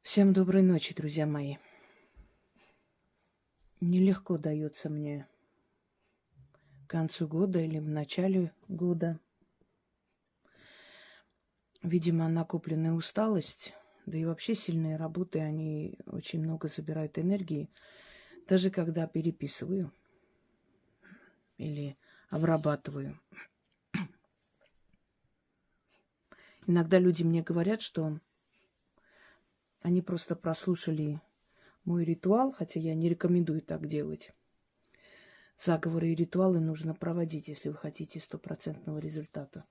Всем доброй ночи, друзья мои. Нелегко дается мне к концу года или в начале года. Видимо, накопленная усталость, да и вообще сильные работы, они очень много забирают энергии. Даже когда переписываю или обрабатываю. Иногда люди мне говорят, что они просто прослушали мой ритуал, хотя я не рекомендую так делать. Заговоры и ритуалы нужно проводить, если вы хотите стопроцентного результата.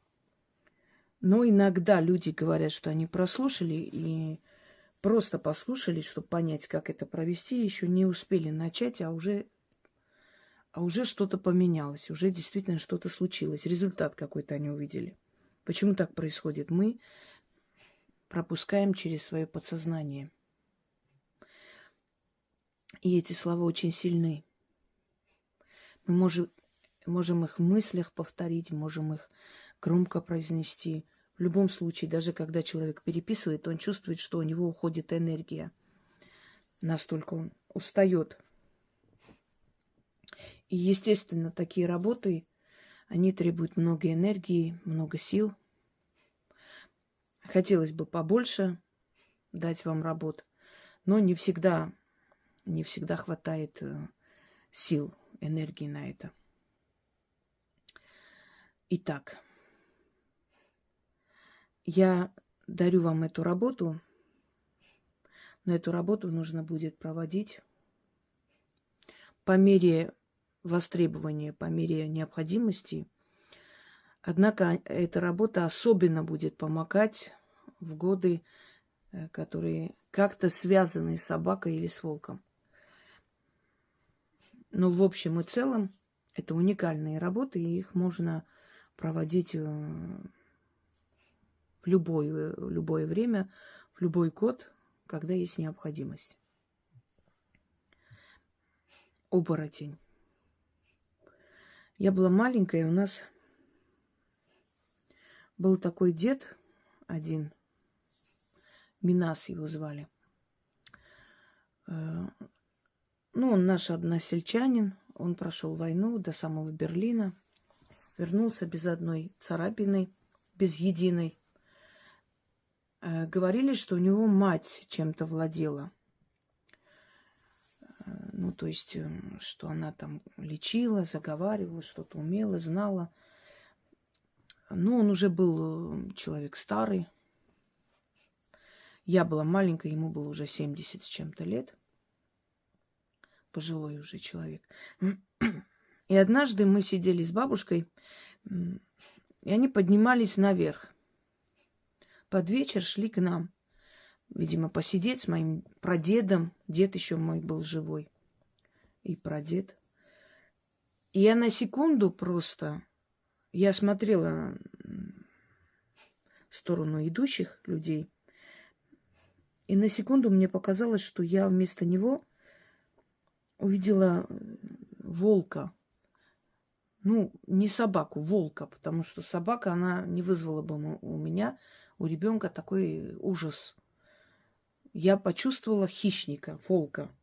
Но иногда люди говорят, что они прослушали и просто послушали, чтобы понять, как это провести, еще не успели начать, а уже что-то поменялось, уже действительно что-то случилось, результат какой-то они увидели. Почему так происходит? Мы пропускаем через свое подсознание. И эти слова очень сильны. Мы можем их в мыслях повторить, можем их громко произнести. В любом случае, даже когда человек переписывает, он чувствует, что у него уходит энергия. Настолько он устает. И, естественно, такие работы, они требуют много энергии, много сил. Хотелось бы побольше дать вам работ, но не всегда хватает сил, энергии на это. Итак, я дарю вам эту работу, но эту работу нужно будет проводить по мере востребования, по мере необходимости. Однако эта работа особенно будет помогать в годы, которые как-то связаны с собакой или с волком. Но в общем и целом это уникальные работы, и их можно проводить в любое время, в любой год, когда есть необходимость. Оборотень. Я была маленькая, у нас был такой дед один, Минас его звали. Он наш односельчанин, он прошел войну до самого Берлина, вернулся без одной царапины, без единой. Говорили, что у него мать чем-то владела. То есть, что она там лечила, заговаривала, что-то умела, знала. Он уже был человек старый. Я была маленькая, ему было уже 70 с чем-то лет. Пожилой уже человек. И однажды мы сидели с бабушкой, и они поднимались наверх. Под вечер шли к нам, видимо, посидеть с моим прадедом. Дед еще мой был живой. И прадед. И я на секунду просто... Я смотрела в сторону идущих людей. И на секунду мне показалось, что я вместо него увидела волка. Не собаку, волка. Потому что собака, она не вызвала бы у меня, у ребенка такой ужас. Я почувствовала хищника, волка.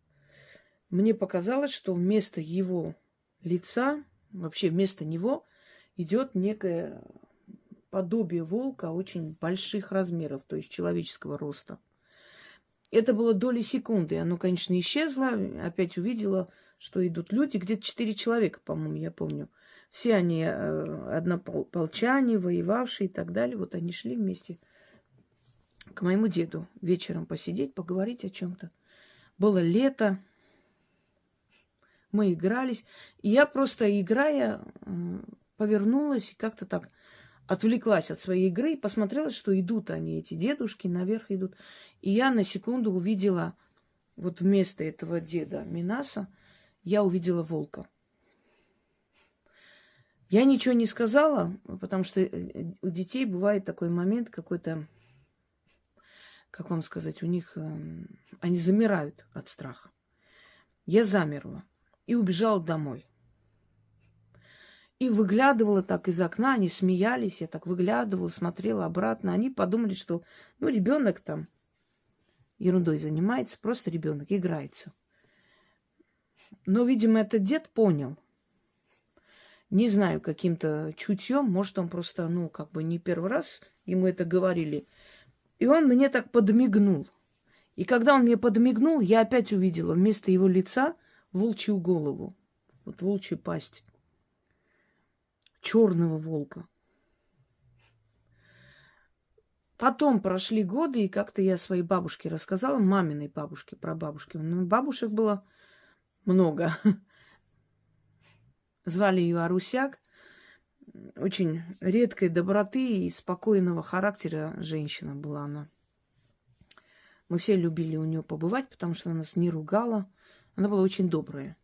Мне показалось, что вместо его лица, вообще вместо него идет некое подобие волка очень больших размеров, то есть человеческого роста. Это было доли секунды. Оно, конечно, исчезло. Опять увидела, что идут люди. Где-то 4 человека, по-моему, я помню. Все они однополчане, воевавшие и так далее. Вот они шли вместе к моему деду вечером посидеть, поговорить о чем-то. Было лето. Мы игрались. И я просто, играя, повернулась и как-то так отвлеклась от своей игры и посмотрела, что идут они, эти дедушки, наверх идут. И я на секунду увидела, вот вместо этого деда Минаса, я увидела волка. Я ничего не сказала, потому что у детей бывает такой момент какой-то, как вам сказать, у них, они замирают от страха. Я замерла и убежала домой. И выглядывала так из окна, они смеялись, я так выглядывала, смотрела обратно. Они подумали, что, ребенок там ерундой занимается, просто ребенок играется. Но, видимо, этот дед понял. Не знаю, каким-то чутьем, может, он просто, не первый раз ему это говорили. И он мне так подмигнул. И когда он мне подмигнул, я опять увидела вместо его лица волчью голову. Вот волчью пасть. Черного волка. Потом прошли годы, и как-то я своей бабушке рассказала, маминой бабушке, прабабушке. Бабушек было много. Звали ее Арусяк. Очень редкой доброты и спокойного характера женщина была она. Мы все любили у нее побывать, потому что она нас не ругала. Она была очень добрая.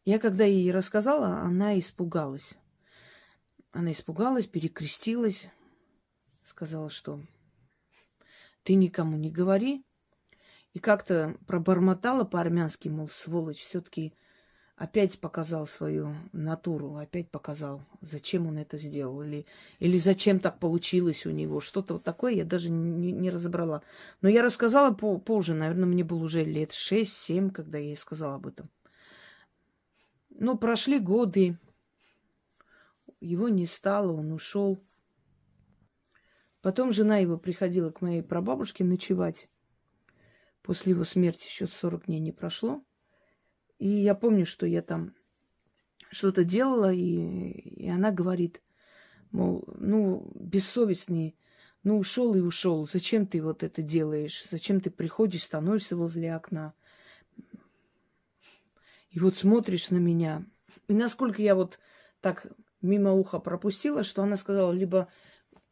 Я когда ей рассказала, она испугалась. Она испугалась, перекрестилась. Сказала, что ты никому не говори. И как-то пробормотала по-армянски, мол, сволочь, все-таки опять показал свою натуру, опять показал, зачем он это сделал, или зачем так получилось у него. Что-то вот такое я даже не разобрала. Но я рассказала позже, наверное, мне было уже лет 6-7, когда я ей сказала об этом. Но прошли годы, его не стало, он ушел. Потом жена его приходила к моей прабабушке ночевать. После его смерти еще 40 дней не прошло. И я помню, что я там что-то делала, и она говорит, мол, бессовестный, ушел и ушел. Зачем ты вот это делаешь? Зачем ты приходишь, становишься возле окна? И вот смотришь на меня. И насколько я вот так мимо уха пропустила, что она сказала, либо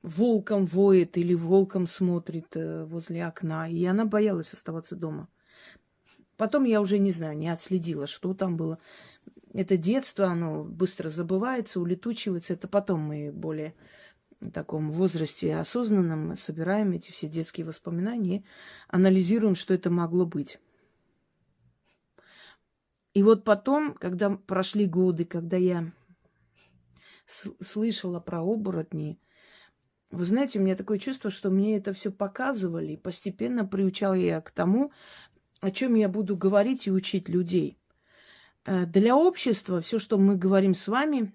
волком воет или волком смотрит возле окна. И она боялась оставаться дома. Потом я уже не знаю, не отследила, что там было. Это детство, оно быстро забывается, улетучивается. Это потом мы более в таком возрасте осознанном собираем эти все детские воспоминания и анализируем, что это могло быть. И вот потом, когда прошли годы, когда я слышала про оборотни, вы знаете, у меня такое чувство, что мне это все показывали, и постепенно приучала я к тому, о чем я буду говорить и учить людей. Для общества все, что мы говорим с вами,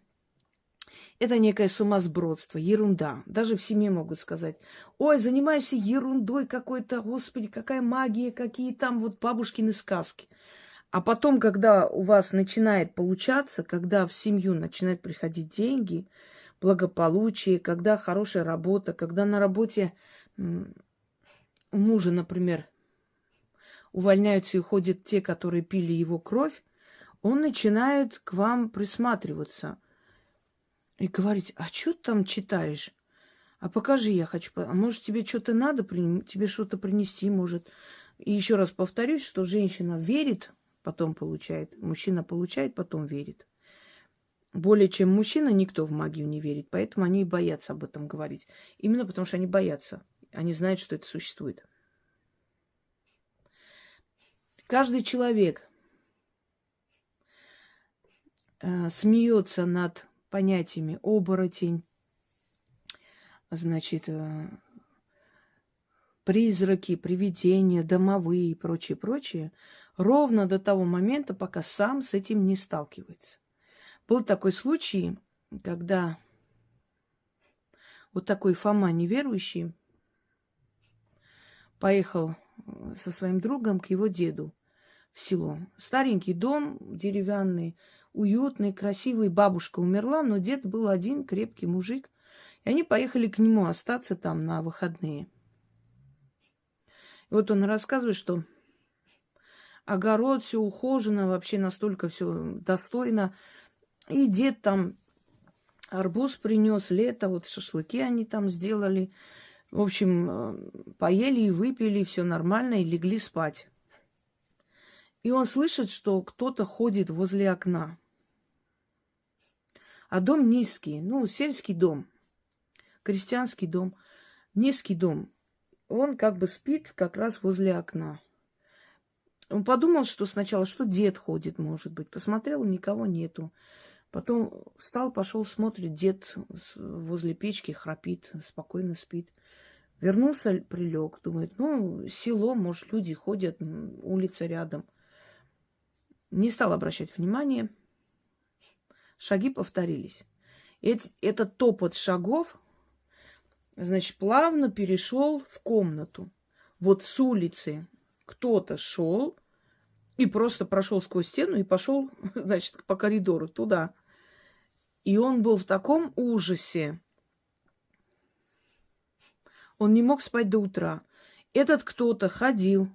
это некое сумасбродство, ерунда. Даже в семье могут сказать, ой, занимаешься ерундой какой-то, господи, какая магия, какие там вот бабушкины сказки. А потом, когда у вас начинает получаться, когда в семью начинают приходить деньги, благополучие, когда хорошая работа, когда на работе у мужа, например, увольняются и уходят те, которые пили его кровь, он начинает к вам присматриваться и говорить, а что ты там читаешь? А покажи, я хочу. А может, тебе что-то надо, тебе что-то принести, может. И еще раз повторюсь, что женщина верит, потом получает. Мужчина получает, потом верит. Более чем мужчина, никто в магию не верит. Поэтому они и боятся об этом говорить. Именно потому, что они боятся. Они знают, что это существует. Каждый человек смеется над понятиями оборотень, значит, призраки, привидения, домовые и прочее, ровно до того момента, пока сам с этим не сталкивается. Был такой случай, когда вот такой Фома неверующий поехал со своим другом к его деду в село. Старенький дом, деревянный, уютный, красивый. Бабушка умерла, но дед был один, крепкий мужик. И они поехали к нему остаться там на выходные. И вот он рассказывает, что огород, все ухожено, вообще настолько все достойно. И дед там арбуз принес, лето, вот шашлыки они там сделали. В общем, поели и выпили, все нормально, и легли спать. И он слышит, что кто-то ходит возле окна. А дом низкий, сельский дом, крестьянский дом, низкий дом. Он как бы спит как раз возле окна. Он подумал, что сначала, что дед ходит, может быть. Посмотрел, никого нету. Потом встал, пошел, смотрит, дед возле печки храпит, спокойно спит. Вернулся, прилег, думает, ну, село, может, люди ходят, улица рядом. Не стал обращать внимания. Шаги повторились. Этот топот шагов, значит, плавно перешел в комнату. Вот с улицы кто-то шел и просто прошел сквозь стену и пошел, значит, по коридору туда. И он был в таком ужасе. Он не мог спать до утра. Этот кто-то ходил,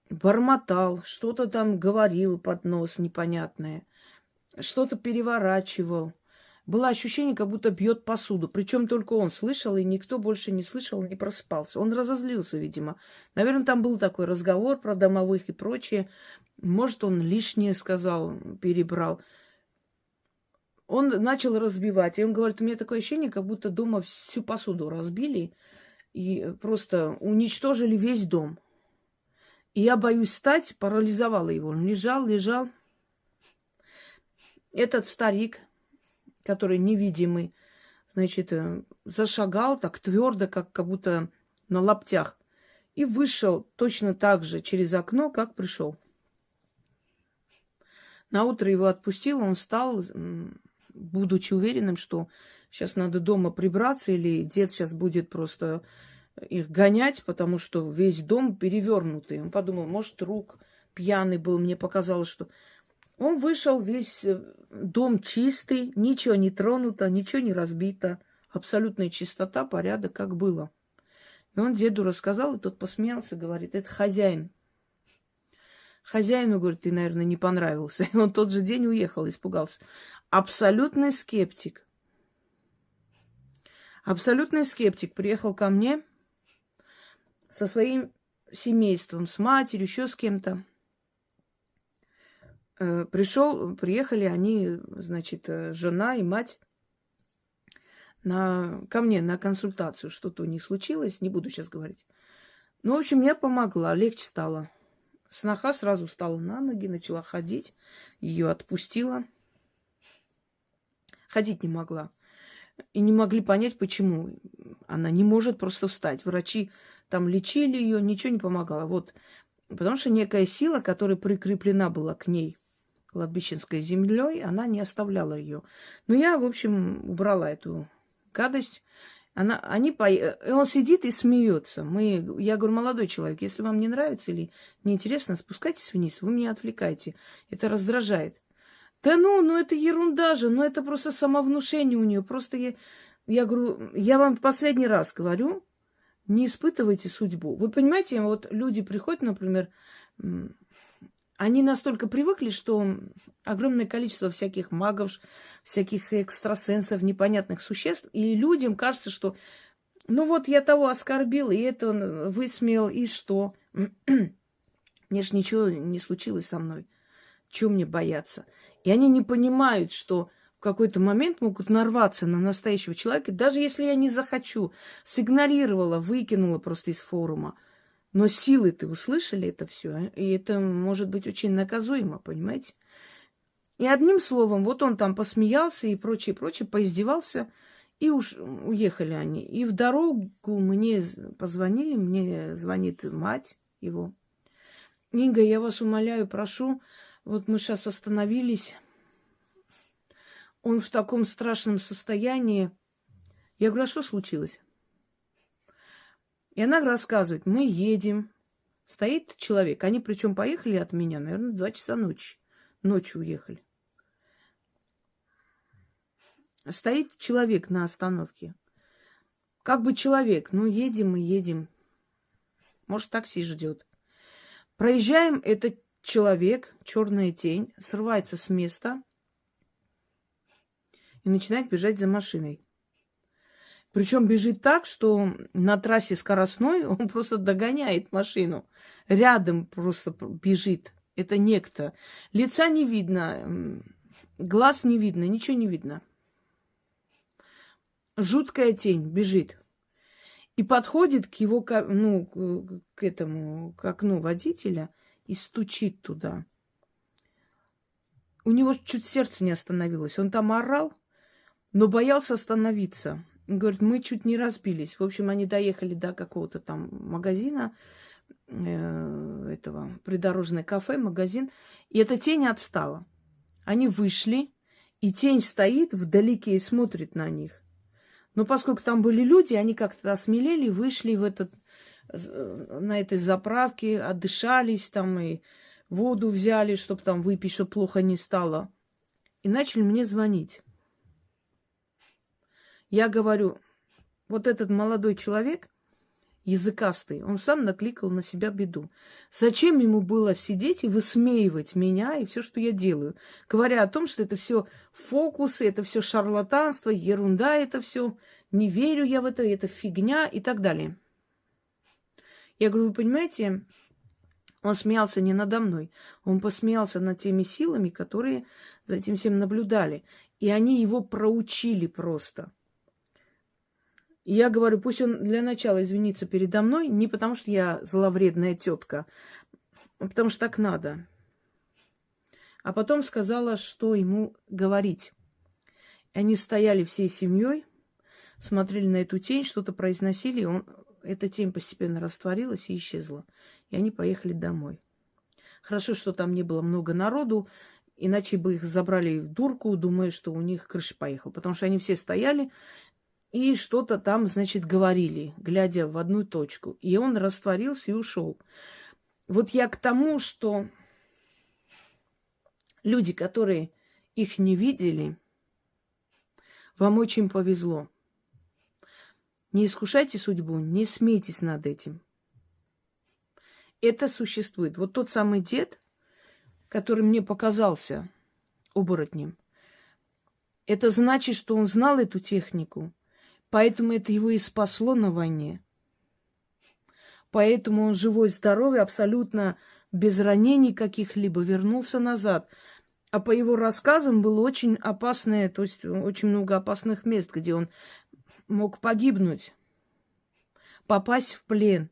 бормотал, что-то там говорил под нос непонятное, что-то переворачивал. Было ощущение, как будто бьет посуду. Причем только он слышал, и никто больше не слышал, не проспался. Он разозлился, видимо. Наверное, там был такой разговор про домовых и прочее. Может, он лишнее сказал, перебрал. Он начал разбивать. И он говорит, у меня такое ощущение, как будто дома всю посуду разбили и просто уничтожили весь дом. И я боюсь встать, парализовала его. Он лежал. Этот старик, который невидимый, значит, зашагал так твердо, как будто на лаптях, и вышел точно так же через окно, как пришел. Наутро его отпустил, он встал, будучи уверенным, что сейчас надо дома прибраться, или дед сейчас будет просто их гонять, потому что весь дом перевернутый. Он подумал, может, друг пьяный был, мне показалось, что... Он вышел, весь дом чистый, ничего не тронуто, ничего не разбито. Абсолютная чистота, порядок, как было. И он деду рассказал, и тот посмеялся, говорит, это хозяин. Хозяину, говорит, ты, наверное, не понравился. И он тот же день уехал, испугался. Абсолютный скептик. Абсолютный скептик приехал ко мне со своим семейством, с матерью, еще с кем-то. Приехали они, значит, жена и мать ко мне на консультацию. Что-то у них случилось, не буду сейчас говорить. Ну, в общем, я помогла, легче стало. Сноха сразу встала на ноги, начала ходить, ее отпустила. Ходить не могла. И не могли понять, почему. Она не может просто встать. Врачи там лечили ее, ничего не помогало. Вот. Потому что некая сила, которая прикреплена была к ней, кладбищенской землей, она не оставляла ее. Но я, в общем, убрала эту гадость. И он сидит и смеется. Я говорю, молодой человек, если вам не нравится или неинтересно, спускайтесь вниз, вы меня отвлекаете. Это раздражает. Да ну это ерунда же, это просто самовнушение у нее. Просто я говорю, я вам последний раз говорю, не испытывайте судьбу. Вы понимаете, вот люди приходят, например, они настолько привыкли, что огромное количество всяких магов, всяких экстрасенсов, непонятных существ, и людям кажется, что ну вот я того оскорбил, и это он высмеял, и что? Мне ж ничего не случилось со мной. Чего мне бояться? И они не понимают, что в какой-то момент могут нарваться на настоящего человека, даже если я не захочу, сигнорировала, выкинула просто из форума. Но силы-то услышали это все, и это может быть очень наказуемо, понимаете? И одним словом, вот он там посмеялся и прочее, поиздевался, и уж уехали они. И в дорогу мне позвонили, мне звонит мать его. Инга, я вас умоляю, прошу, вот мы сейчас остановились. Он в таком страшном состоянии. Я говорю, а что случилось? И она рассказывает, мы едем, стоит человек. Они причем поехали от меня, наверное, 2 часа ночи. Ночью уехали. Стоит человек на остановке. Как бы человек, едем и едем. Может, такси ждет. Проезжаем, этот человек, черная тень, срывается с места и начинает бежать за машиной. Причем бежит так, что на трассе скоростной он просто догоняет машину. Рядом просто бежит. Это некто. Лица не видно, глаз не видно, ничего не видно. Жуткая тень бежит. И подходит к его, к окну водителя и стучит туда. У него чуть сердце не остановилось. Он там орал, но боялся остановиться. Он говорит, мы чуть не разбились. В общем, они доехали до какого-то там магазина, этого, придорожное кафе, магазин. И эта тень отстала. Они вышли, и тень стоит вдалеке и смотрит на них. Но поскольку там были люди, они как-то осмелели, вышли на этой заправке, отдышались там и воду взяли, чтобы там выпить, чтобы плохо не стало. И начали мне звонить. Я говорю, вот этот молодой человек, языкастый, он сам накликал на себя беду. Зачем ему было сидеть и высмеивать меня и все, что я делаю, говоря о том, что это все фокусы, это все шарлатанство, ерунда, это все, не верю я в это фигня и так далее. Я говорю, вы понимаете, он смеялся не надо мной, он посмеялся над теми силами, которые за этим всем наблюдали. И они его проучили просто. И я говорю, пусть он для начала извинится передо мной, не потому что я зловредная тетка, а потому что так надо. А потом сказала, что ему говорить. И они стояли всей семьей, смотрели на эту тень, что-то произносили, и эта тень постепенно растворилась и исчезла. И они поехали домой. Хорошо, что там не было много народу, иначе бы их забрали в дурку, думая, что у них крыша поехала. Потому что они все стояли и что-то там, значит, говорили, глядя в одну точку. И он растворился и ушел. Вот я к тому, что люди, которые их не видели, вам очень повезло. Не искушайте судьбу, не смейтесь над этим. Это существует. Вот тот самый дед, который мне показался оборотнем, это значит, что он знал эту технику, поэтому это его и спасло на войне. Поэтому он живой, здоровый, абсолютно без ранений каких-либо вернулся назад. А по его рассказам было очень опасное, то есть очень много опасных мест, где он мог погибнуть, попасть в плен,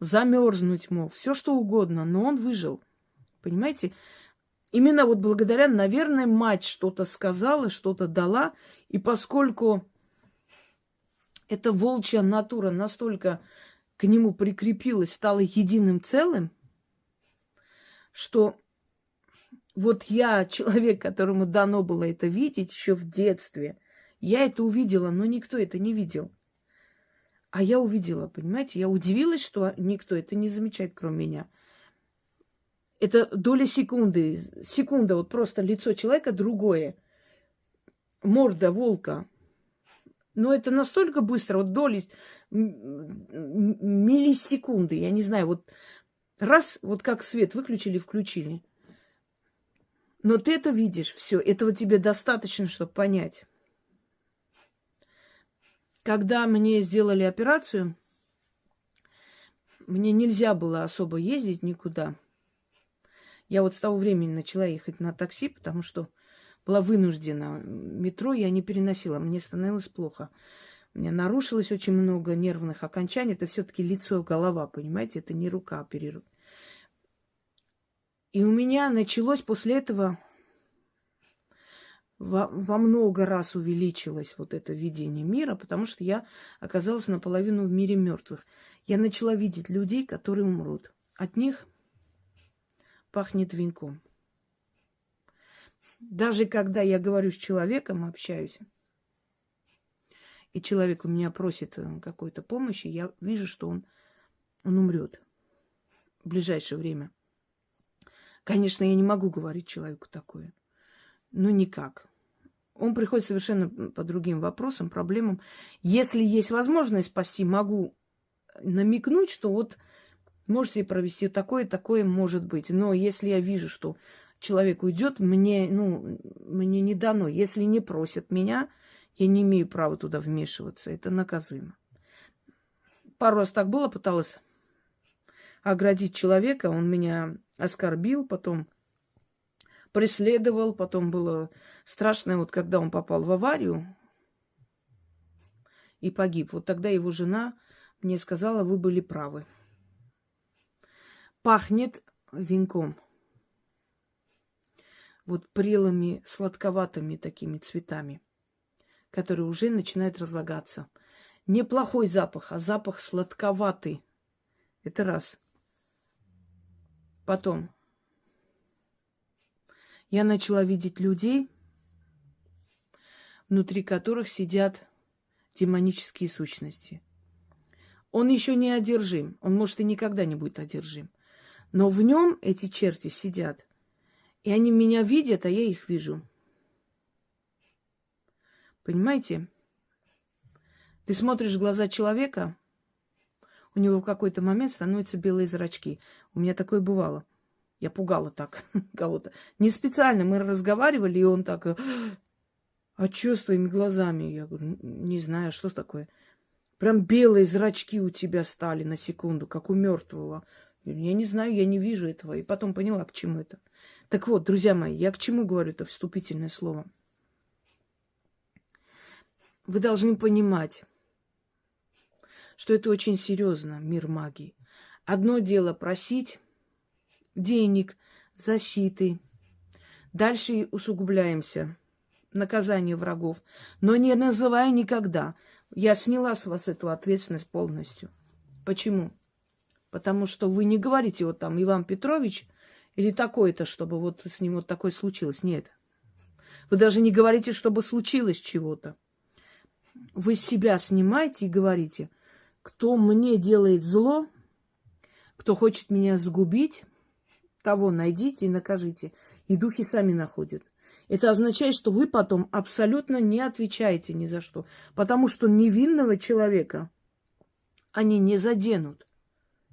замерзнуть мог, все что угодно, но он выжил. Понимаете? Именно вот благодаря, наверное, мать что-то сказала, что-то дала, и поскольку эта волчья натура настолько к нему прикрепилась, стала единым целым, что вот я, человек, которому дано было это видеть еще в детстве, я это увидела, но никто это не видел. А я увидела, понимаете? Я удивилась, что никто это не замечает, кроме меня. Это доля секунды. Секунда, вот просто лицо человека другое. Морда волка. Но это настолько быстро, вот доли миллисекунды, я не знаю, вот раз, вот как свет выключили, включили. Но ты это видишь, все, этого тебе достаточно, чтобы понять. Когда мне сделали операцию, мне нельзя было особо ездить никуда. Я вот с того времени начала ехать на такси, потому что была вынуждена. Метро я не переносила, мне становилось плохо. У меня нарушилось очень много нервных окончаний. Это все-таки лицо, голова, понимаете? Это не рука, а перерыв. И у меня началось после этого во много раз увеличилось вот это видение мира, потому что я оказалась наполовину в мире мертвых. Я начала видеть людей, которые умрут. От них пахнет венком. Даже когда я говорю с человеком, общаюсь, и человек у меня просит какой-то помощи, я вижу, что он умрет в ближайшее время. Конечно, я не могу говорить человеку такое. Ну, никак. Он приходит совершенно по другим вопросам, проблемам. Если есть возможность спасти, могу намекнуть, что вот можете провести такое может быть. Но если я вижу, что человек уйдет, мне не дано. Если не просят меня, я не имею права туда вмешиваться. Это наказуемо. Пару раз так было, пыталась оградить человека. Он меня оскорбил, потом преследовал, потом было страшно, вот когда он попал в аварию и погиб. Вот тогда его жена мне сказала, вы были правы. Пахнет венком. Вот прелыми, сладковатыми такими цветами. который уже начинает разлагаться. Неплохой запах, а запах сладковатый. Это раз. Потом я начала видеть людей, внутри которых сидят демонические сущности. Он еще не одержим, он, может, и никогда не будет одержим. Но в нем эти черти сидят, и они меня видят, а я их вижу. Понимаете? Ты смотришь в глаза человека, у него в какой-то момент становятся белые зрачки. У меня такое бывало. Я пугала так кого-то. Не специально мы разговаривали, и он так: а что с твоими глазами? Я говорю: не знаю, что такое. Прям белые зрачки у тебя стали на секунду, как у мертвого. Я не знаю, я не вижу этого. И потом поняла, к чему это. Так вот, друзья мои, я к чему говорю это вступительное слово? Вы должны понимать, что это очень серьезно, мир магии. Одно дело просить денег, защиты. Дальше усугубляемся. Наказание врагов. Но не называя никогда. Я сняла с вас эту ответственность полностью. Почему? Потому что вы не говорите вот там Иван Петрович или такой-то, чтобы вот с ним вот такое случилось. Нет. Вы даже не говорите, чтобы случилось чего-то. Вы с себя снимаете и говорите: кто мне делает зло, кто хочет меня сгубить, того найдите и накажите. И духи сами находят. Это означает, что вы потом абсолютно не отвечаете ни за что. Потому что невинного человека они не заденут.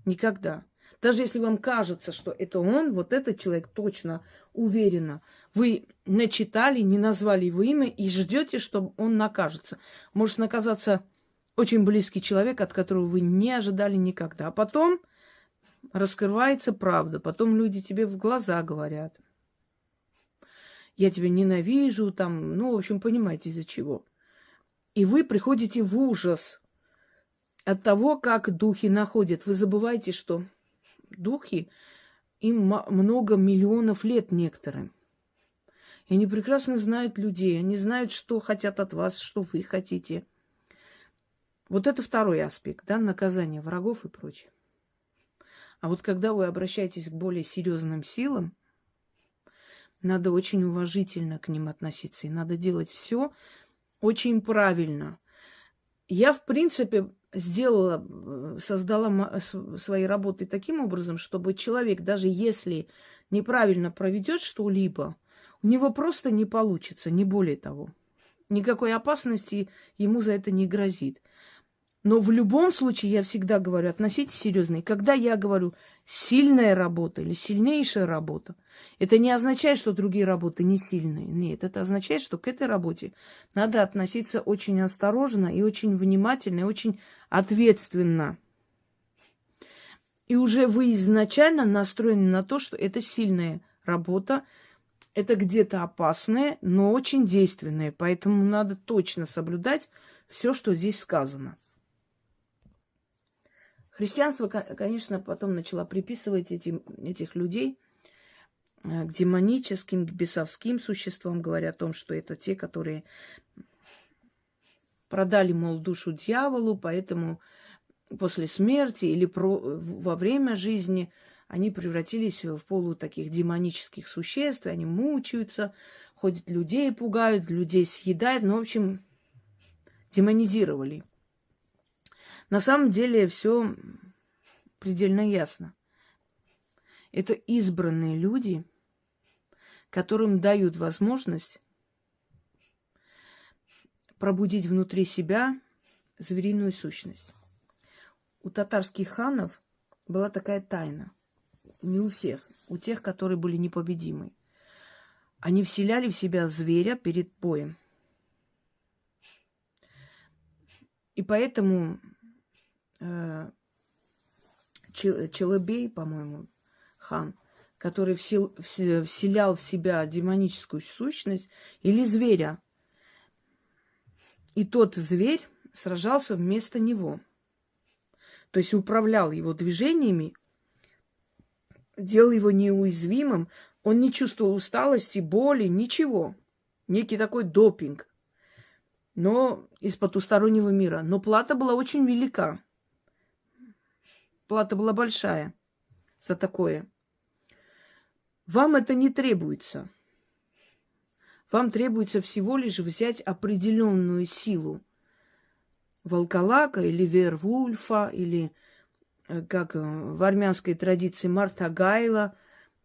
Никогда. Даже если вам кажется, что это он, вот этот человек точно, уверенно. Вы начитали, не назвали его имя и ждете, что он накажется. Может наказаться очень близкий человек, от которого вы не ожидали никогда. А потом раскрывается правда. Потом люди тебе в глаза говорят: я тебя ненавижу, там, ну, в общем, понимаете, из-за чего. И вы приходите в ужас от того, как духи находят. Вы забываете, что духи, им много миллионов лет некоторым. И они прекрасно знают людей, они знают, что хотят от вас, что вы хотите. Вот это второй аспект, да, наказание врагов и прочее. А вот когда вы обращаетесь к более серьезным силам, надо очень уважительно к ним относиться. И надо делать все очень правильно. Я, в принципе, создала свои работы таким образом, чтобы человек, даже если неправильно проведет что-либо, у него просто не получится, не более того. Никакой опасности ему за это не грозит. Но в любом случае, я всегда говорю, относитесь серьезно. И когда я говорю сильная работа или сильнейшая работа, это не означает, что другие работы не сильные. Нет, это означает, что к этой работе надо относиться очень осторожно и очень внимательно, и очень ответственно. И уже вы изначально настроены на то, что это сильная работа, это где-то опасная, но очень действенная. Поэтому надо точно соблюдать все, что здесь сказано. Христианство, конечно, потом начало приписывать этих людей к демоническим, к бесовским существам, говоря о том, что это те, которые продали, мол, душу дьяволу, поэтому после смерти или во время жизни они превратились в полу таких демонических существ, и они мучаются, ходят, людей пугают, людей съедают, ну, в общем, демонизировали. На самом деле все предельно ясно. Это избранные люди, которым дают возможность пробудить внутри себя звериную сущность. У татарских ханов была такая тайна. Не у всех. У тех, которые были непобедимы. Они вселяли в себя зверя перед боем. И поэтому Челыбей, по-моему, хан, который вселял в себя демоническую сущность или зверя. И тот зверь сражался вместо него. То есть управлял его движениями, делал его неуязвимым. Он не чувствовал усталости, боли, ничего. Некий такой допинг. но из потустороннего мира. Но плата была очень велика. Плата была большая за такое. Вам это не требуется. Вам требуется всего лишь взять определенную силу волколака или вервульфа, или, как в армянской традиции, мартагайла,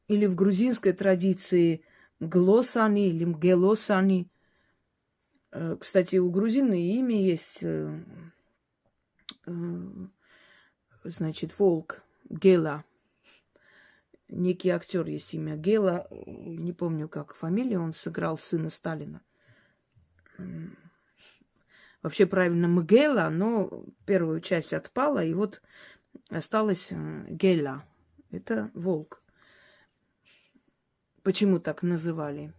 или в грузинской традиции глосани или мгелосани. Кстати, у грузин имя есть, значит, волк, Гела. Некий актер есть имя Гела, не помню, как фамилия, он сыграл сына Сталина. Вообще правильно Мгела, но первую часть отпала, и вот осталась Гела. Это волк. Почему так называли?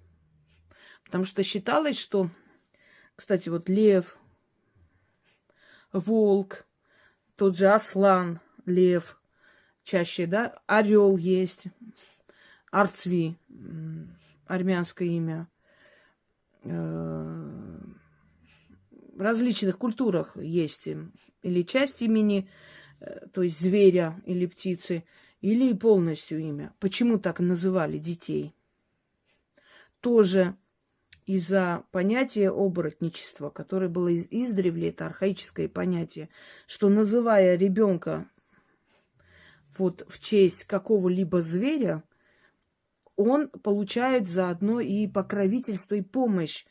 Потому что считалось, что, кстати, вот лев, волк, тот же аслан, лев, чаще, да, орел есть, арцви, армянское имя. В различных культурах есть или часть имени, то есть зверя или птицы, или полностью имя. Почему так называли детей? Тоже из-за понятия оборотничества, которое было издревле, это архаическое понятие, что, называя ребенка вот в честь какого-либо зверя, он получает заодно и покровительство, и помощь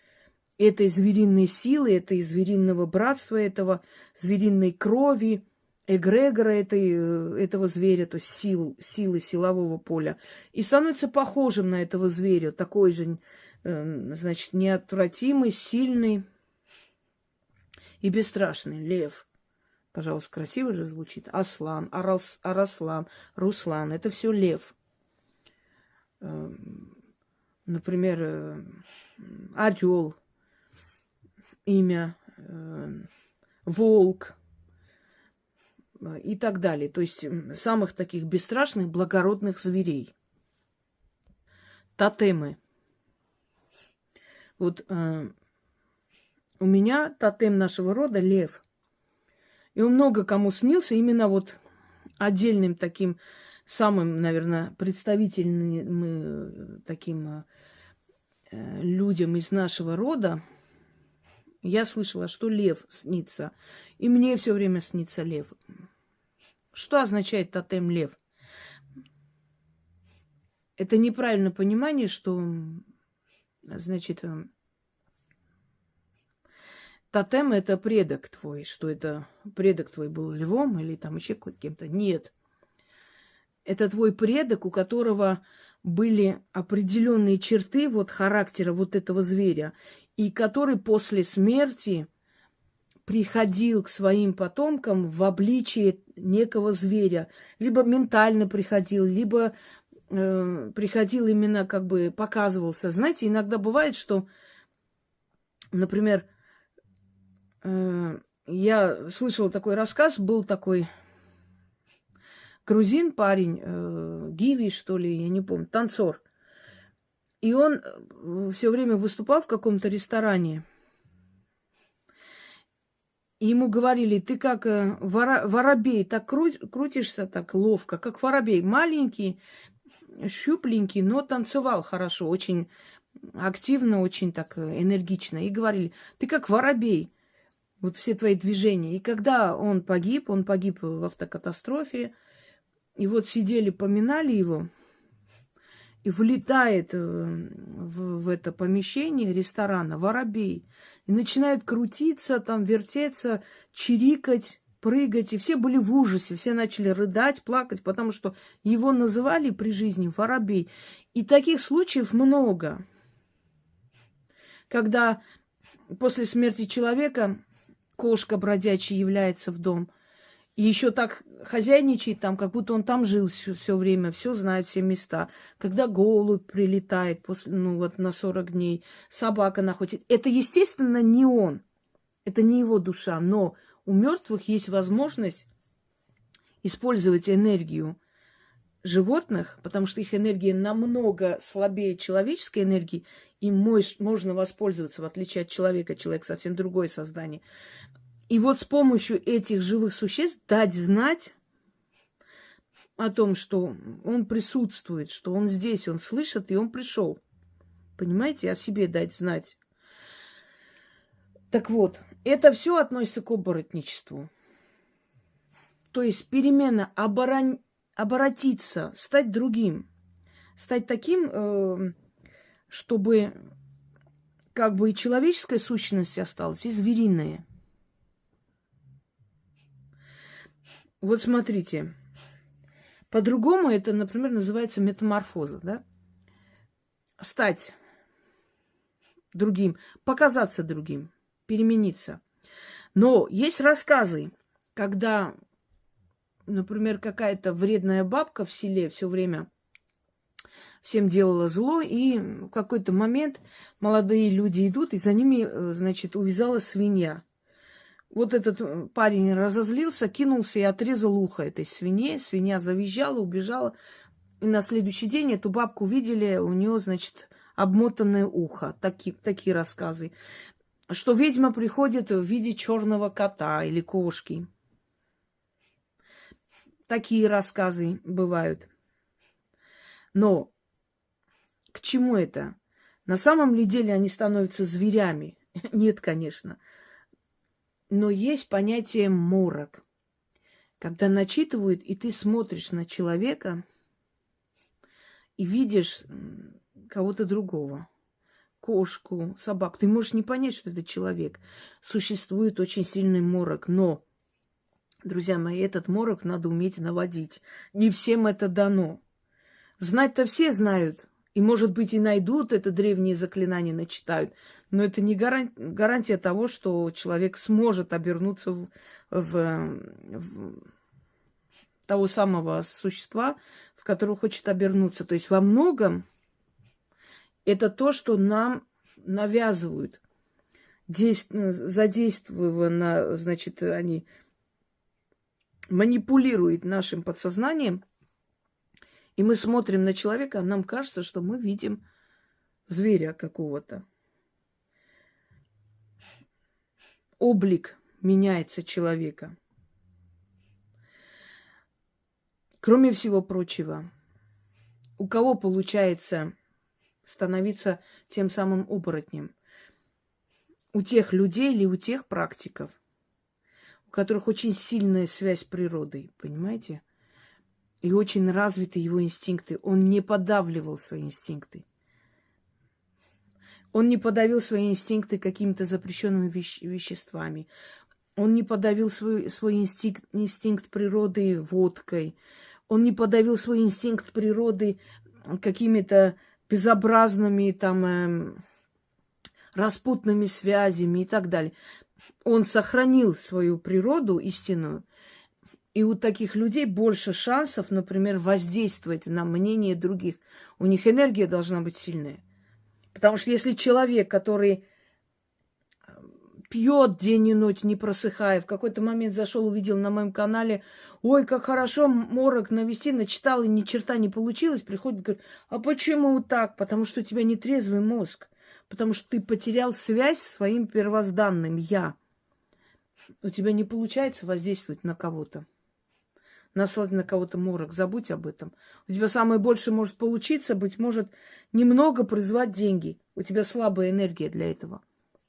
этой звериной силы, этой звериного братства, этого звериной крови, эгрегора этого зверя, то есть силы силового поля, и становится похожим на этого зверя, такой же, значит, неотвратимый, сильный и бесстрашный лев. Пожалуйста, красиво же звучит. Аслан, Араслан, Руслан. Это все лев. Например, орел, имя, волк и так далее. То есть самых таких бесстрашных, благородных зверей. Тотемы. Вот у меня тотем нашего рода лев. И он много кому снился именно вот отдельным таким, самым, наверное, представительным таким людям из нашего рода. Я слышала, что лев снится. И мне все время снится лев. Что означает тотем лев? Это неправильное понимание, что, значит, тотем – это предок твой, что это предок твой был львом или там еще кем-то. Нет. Это твой предок, у которого были определенные черты вот характера вот этого зверя, и который после смерти приходил к своим потомкам в обличии некого зверя. Либо ментально приходил, либо приходил именно как бы показывался. Знаете, иногда бывает, что, например, я слышала такой рассказ, был такой грузин, парень, Гиви, что ли, я не помню, танцор. И он все время выступал в каком-то ресторане. И ему говорили, ты как воробей, так крутишься так ловко, как воробей. Маленький, щупленький, но танцевал хорошо, очень активно, очень так энергично. И говорили, ты как воробей. Вот все твои движения. И когда он погиб в автокатастрофе, и вот сидели, поминали его, и влетает в это помещение ресторана воробей, и начинает крутиться, там вертеться, чирикать, прыгать. И все были в ужасе, все начали рыдать, плакать, потому что его называли при жизни воробей. И таких случаев много, когда после смерти человека кошка бродячая является в дом. И еще так хозяйничает там, как будто он там жил все время, все знает, все места. Когда голубь прилетает на 40 дней, собака находит. Это, естественно, не он. Это не его душа. Но у мертвых есть возможность использовать энергию животных, потому что их энергия намного слабее человеческой энергии, им можно воспользоваться, в отличие от человека. Человек совсем другое создание. И вот с помощью этих живых существ дать знать о том, что он присутствует, что он здесь, он слышит, и он пришел. Понимаете, о себе дать знать. Так вот, это все относится к оборотничеству. То есть перемена оборотиться, стать другим. Стать таким, чтобы как бы и человеческая сущность осталась, и звериная. Вот смотрите. По-другому это, например, называется метаморфоза, да? Стать другим, показаться другим, перемениться. Но есть рассказы, когда, например, какая-то вредная бабка в селе все время всем делала зло, и в какой-то момент молодые люди идут, и за ними, значит, увязалась свинья. Вот этот парень разозлился, кинулся и отрезал ухо этой свинье. Свинья завизжала, убежала. И на следующий день эту бабку видели, у нее, значит, обмотанное ухо. Такие рассказы. Что ведьма приходит в виде черного кота или кошки. Такие рассказы бывают. Но к чему это? На самом ли деле они становятся зверями? Нет, конечно. Но есть понятие морок. Когда начитывают, и ты смотришь на человека и видишь кого-то другого. Кошку, собаку. Ты можешь не понять, что это человек. Существует очень сильный морок. Но, друзья мои, этот морок надо уметь наводить. Не всем это дано. Знать-то все знают. И, может быть, и найдут это древние заклинания, начитают. Но это не гарантия того, что человек сможет обернуться в того самого существа, в которого хочет обернуться. То есть во многом это то, что нам навязывают. Задействовано, значит, они манипулируют нашим подсознанием. И мы смотрим на человека, а нам кажется, что мы видим зверя какого-то. Облик меняется человека. Кроме всего прочего, у кого получается становиться тем самым оборотнем? У тех людей или у тех практиков, у которых очень сильная связь с природой, понимаете? И очень развиты его инстинкты. Он не подавливал свои инстинкты. Он не подавил свои инстинкты какими-то запрещенными веществами. Он не подавил свой инстинкт природы водкой. Он не подавил свой инстинкт природы какими-то безобразными там распутными связями и так далее. Он сохранил свою природу истинную. И у таких людей больше шансов, например, воздействовать на мнение других. У них энергия должна быть сильная. Потому что если человек, который пьет день и ночь, не просыхая, в какой-то момент зашел, увидел на моем канале, ой, как хорошо морок навести, начитал, и ни черта не получилось, приходит и говорит, а почему так? Потому что у тебя нетрезвый мозг. Потому что ты потерял связь с своим первозданным «я». У тебя не получается воздействовать на кого-то. Наслать на кого-то морок, забудь об этом. У тебя самое большее может получиться, быть может, немного призвать деньги. У тебя слабая энергия для этого.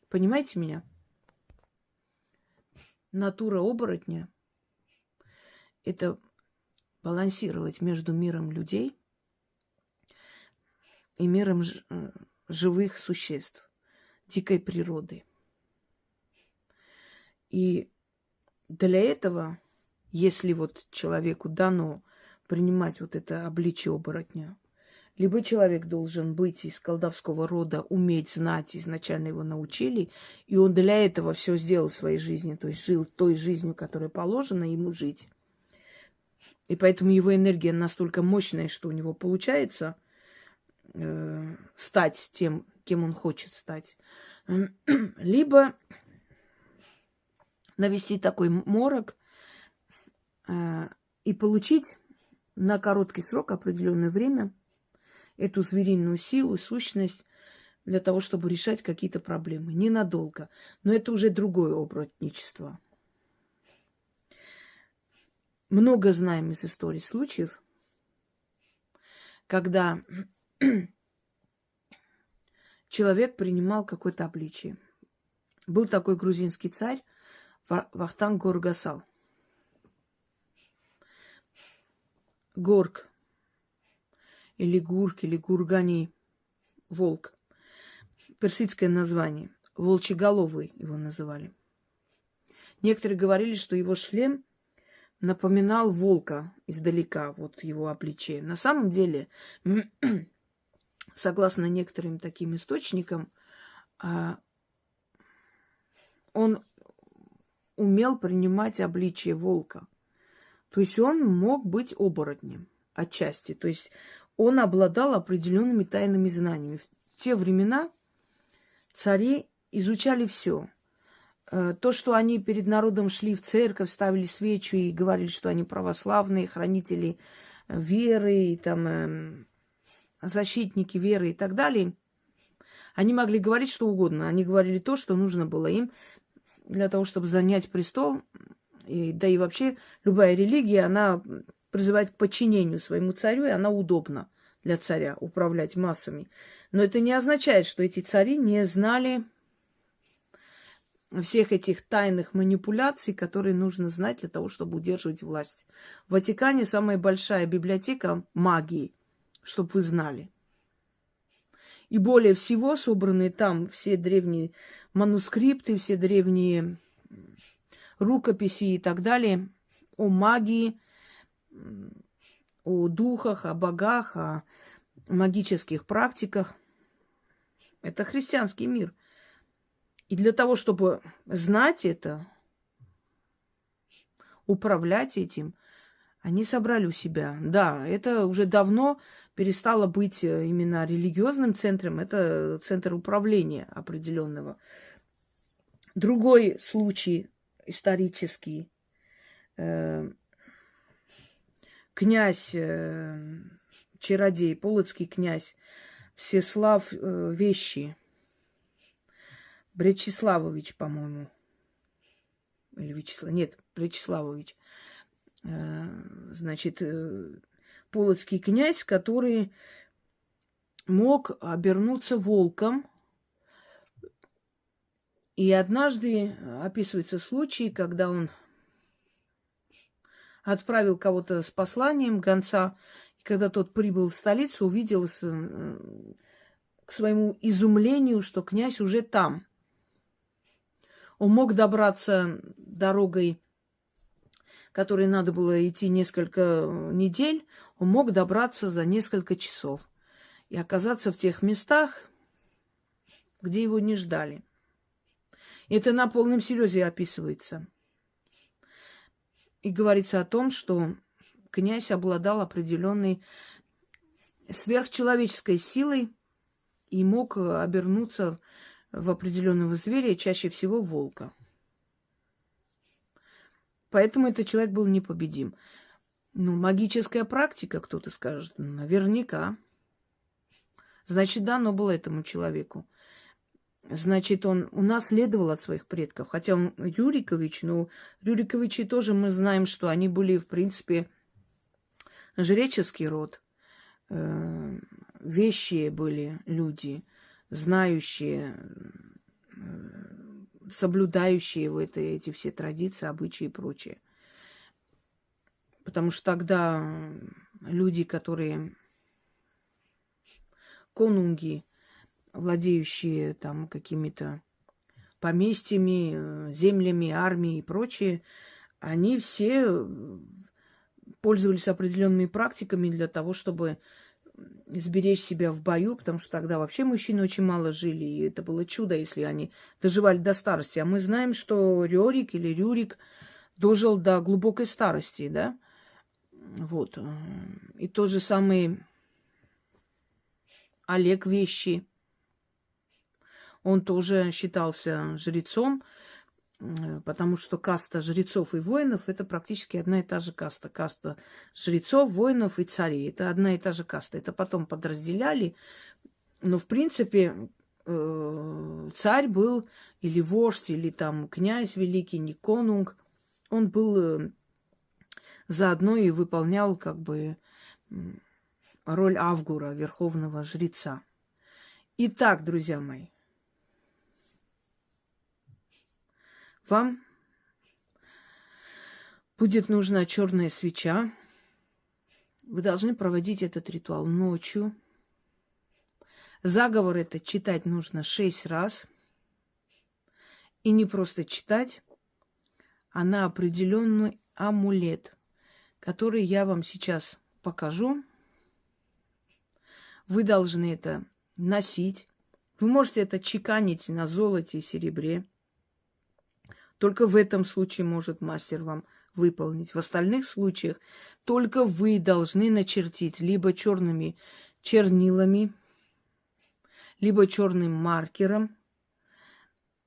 Понимаете меня? Натура оборотня – это балансировать между миром людей и миром живых существ, дикой природы. И для этого... Если вот человеку дано принимать вот это обличие оборотня, либо человек должен быть из колдовского рода, уметь знать, изначально его научили, и он для этого все сделал в своей жизни, то есть жил той жизнью, которая положена ему жить. И поэтому его энергия настолько мощная, что у него получается стать тем, кем он хочет стать. Либо навести такой морок, и получить на короткий срок, определенное время, эту звериную силу, сущность для того, чтобы решать какие-то проблемы. Ненадолго. Но это уже другое оборотничество. Много знаем из истории случаев, когда человек принимал какое-то обличие. Был такой грузинский царь Вахтанг Горгасал. Горг, или Гурк, или Гургани, волк. Персидское название. Волчеголовый его называли. Некоторые говорили, что его шлем напоминал волка издалека, вот его обличие. На самом деле, согласно некоторым таким источникам, он умел принимать обличие волка. То есть он мог быть оборотнем отчасти. То есть он обладал определенными тайными знаниями. В те времена цари изучали все. То, что они перед народом шли в церковь, ставили свечу и говорили, что они православные, хранители веры, и там, защитники веры и так далее, они могли говорить что угодно. Они говорили то, что нужно было им для того, чтобы занять престол. Да и вообще любая религия, она призывает к подчинению своему царю, и она удобна для царя управлять массами. Но это не означает, что эти цари не знали всех этих тайных манипуляций, которые нужно знать для того, чтобы удерживать власть. В Ватикане самая большая библиотека магии, чтобы вы знали. И более всего собраны там все древние манускрипты, все древние рукописи и так далее о магии, о духах, о богах, о магических практиках. Это христианский мир. И для того, чтобы знать это, управлять этим, они собрали у себя. Да, это уже давно перестало быть именно религиозным центром, это центр управления определенного. Другой случай исторический. Князь, чародей, полоцкий князь Всеслав Вещий, Бречеславович, по-моему. Или Вячеслав. Нет, Бречеславович. Значит, полоцкий князь, который мог обернуться волком. И однажды описывается случай, когда он отправил кого-то с посланием, гонца, и когда тот прибыл в столицу, увидел к своему изумлению, что князь уже там. Он мог добраться дорогой, которой надо было идти несколько недель, он мог добраться за несколько часов и оказаться в тех местах, где его не ждали. Это на полном серьезе описывается. И говорится о том, что князь обладал определенной сверхчеловеческой силой и мог обернуться в определенного зверя, чаще всего волка. Поэтому этот человек был непобедим. Ну, магическая практика, кто-то скажет, наверняка. Значит, дано было этому человеку. Значит, он унаследовал от своих предков. Хотя он Рюрикович, но Рюриковичи тоже мы знаем, что они были, в принципе, жреческий род. Вещие были люди, знающие, соблюдающие эти все традиции, обычаи и прочее. Потому что тогда люди, которые конунги, владеющие там какими-то поместьями, землями, армией и прочее, они все пользовались определенными практиками для того, чтобы сберечь себя в бою, потому что тогда вообще мужчины очень мало жили, и это было чудо, если они доживали до старости. А мы знаем, что Рёрик или Рюрик дожил до глубокой старости, да? Вот. И тот же самый Олег Вещий, он тоже считался жрецом, потому что каста жрецов и воинов – это практически одна и та же каста. Каста жрецов, воинов и царей – это одна и та же каста. Это потом подразделяли, но, в принципе, царь был или вождь, или там князь великий, не конунг. Он был заодно и выполнял как бы роль авгура, верховного жреца. Итак, друзья мои, вам будет нужна черная свеча. Вы должны проводить этот ритуал ночью. Заговор этот читать нужно 6 раз. И не просто читать, а на определенный амулет, который я вам сейчас покажу. Вы должны это носить. Вы можете это чеканить на золоте и серебре. Только в этом случае может мастер вам выполнить. В остальных случаях только вы должны начертить либо черными чернилами, либо черным маркером,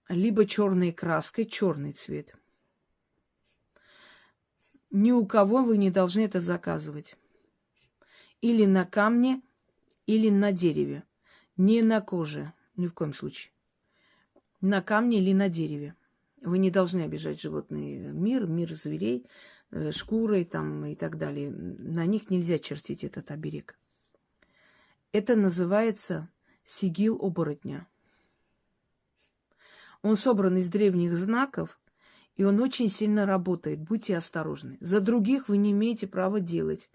либо черной краской, черный цвет. Ни у кого вы не должны это заказывать. Или на камне, или на дереве. Не на коже, ни в коем случае. На камне или на дереве. Вы не должны обижать животный мир, мир зверей, шкурой там и так далее. На них нельзя чертить этот оберег. Это называется сигил оборотня. Он собран из древних знаков, и он очень сильно работает. Будьте осторожны. За других вы не имеете права делать.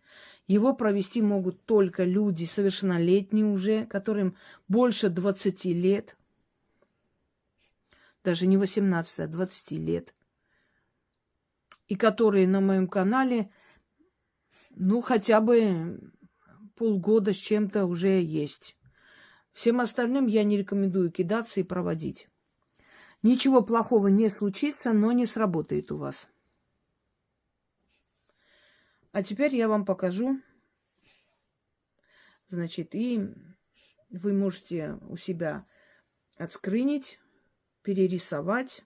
Его провести могут только люди совершеннолетние уже, которым больше 20 лет. Даже не 18, а 20 лет. И которые на моем канале, ну, хотя бы полгода с чем-то уже есть. Всем остальным я не рекомендую кидаться и проводить. Ничего плохого не случится, но не сработает у вас. А теперь я вам покажу. Значит, и вы можете у себя отскринить, перерисовать.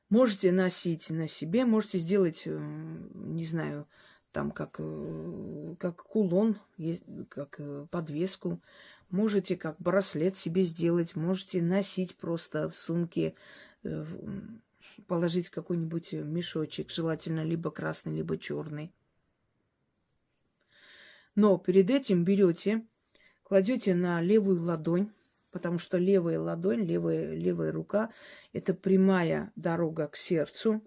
Можете носить на себе, можете сделать, не знаю, там как кулон, как подвеску. Можете как браслет себе сделать, можете носить просто в сумке, положить какой-нибудь мешочек, желательно либо красный, либо черный. Но перед этим берете, кладете на левую ладонь, потому что левая ладонь, левая рука – это прямая дорога к сердцу.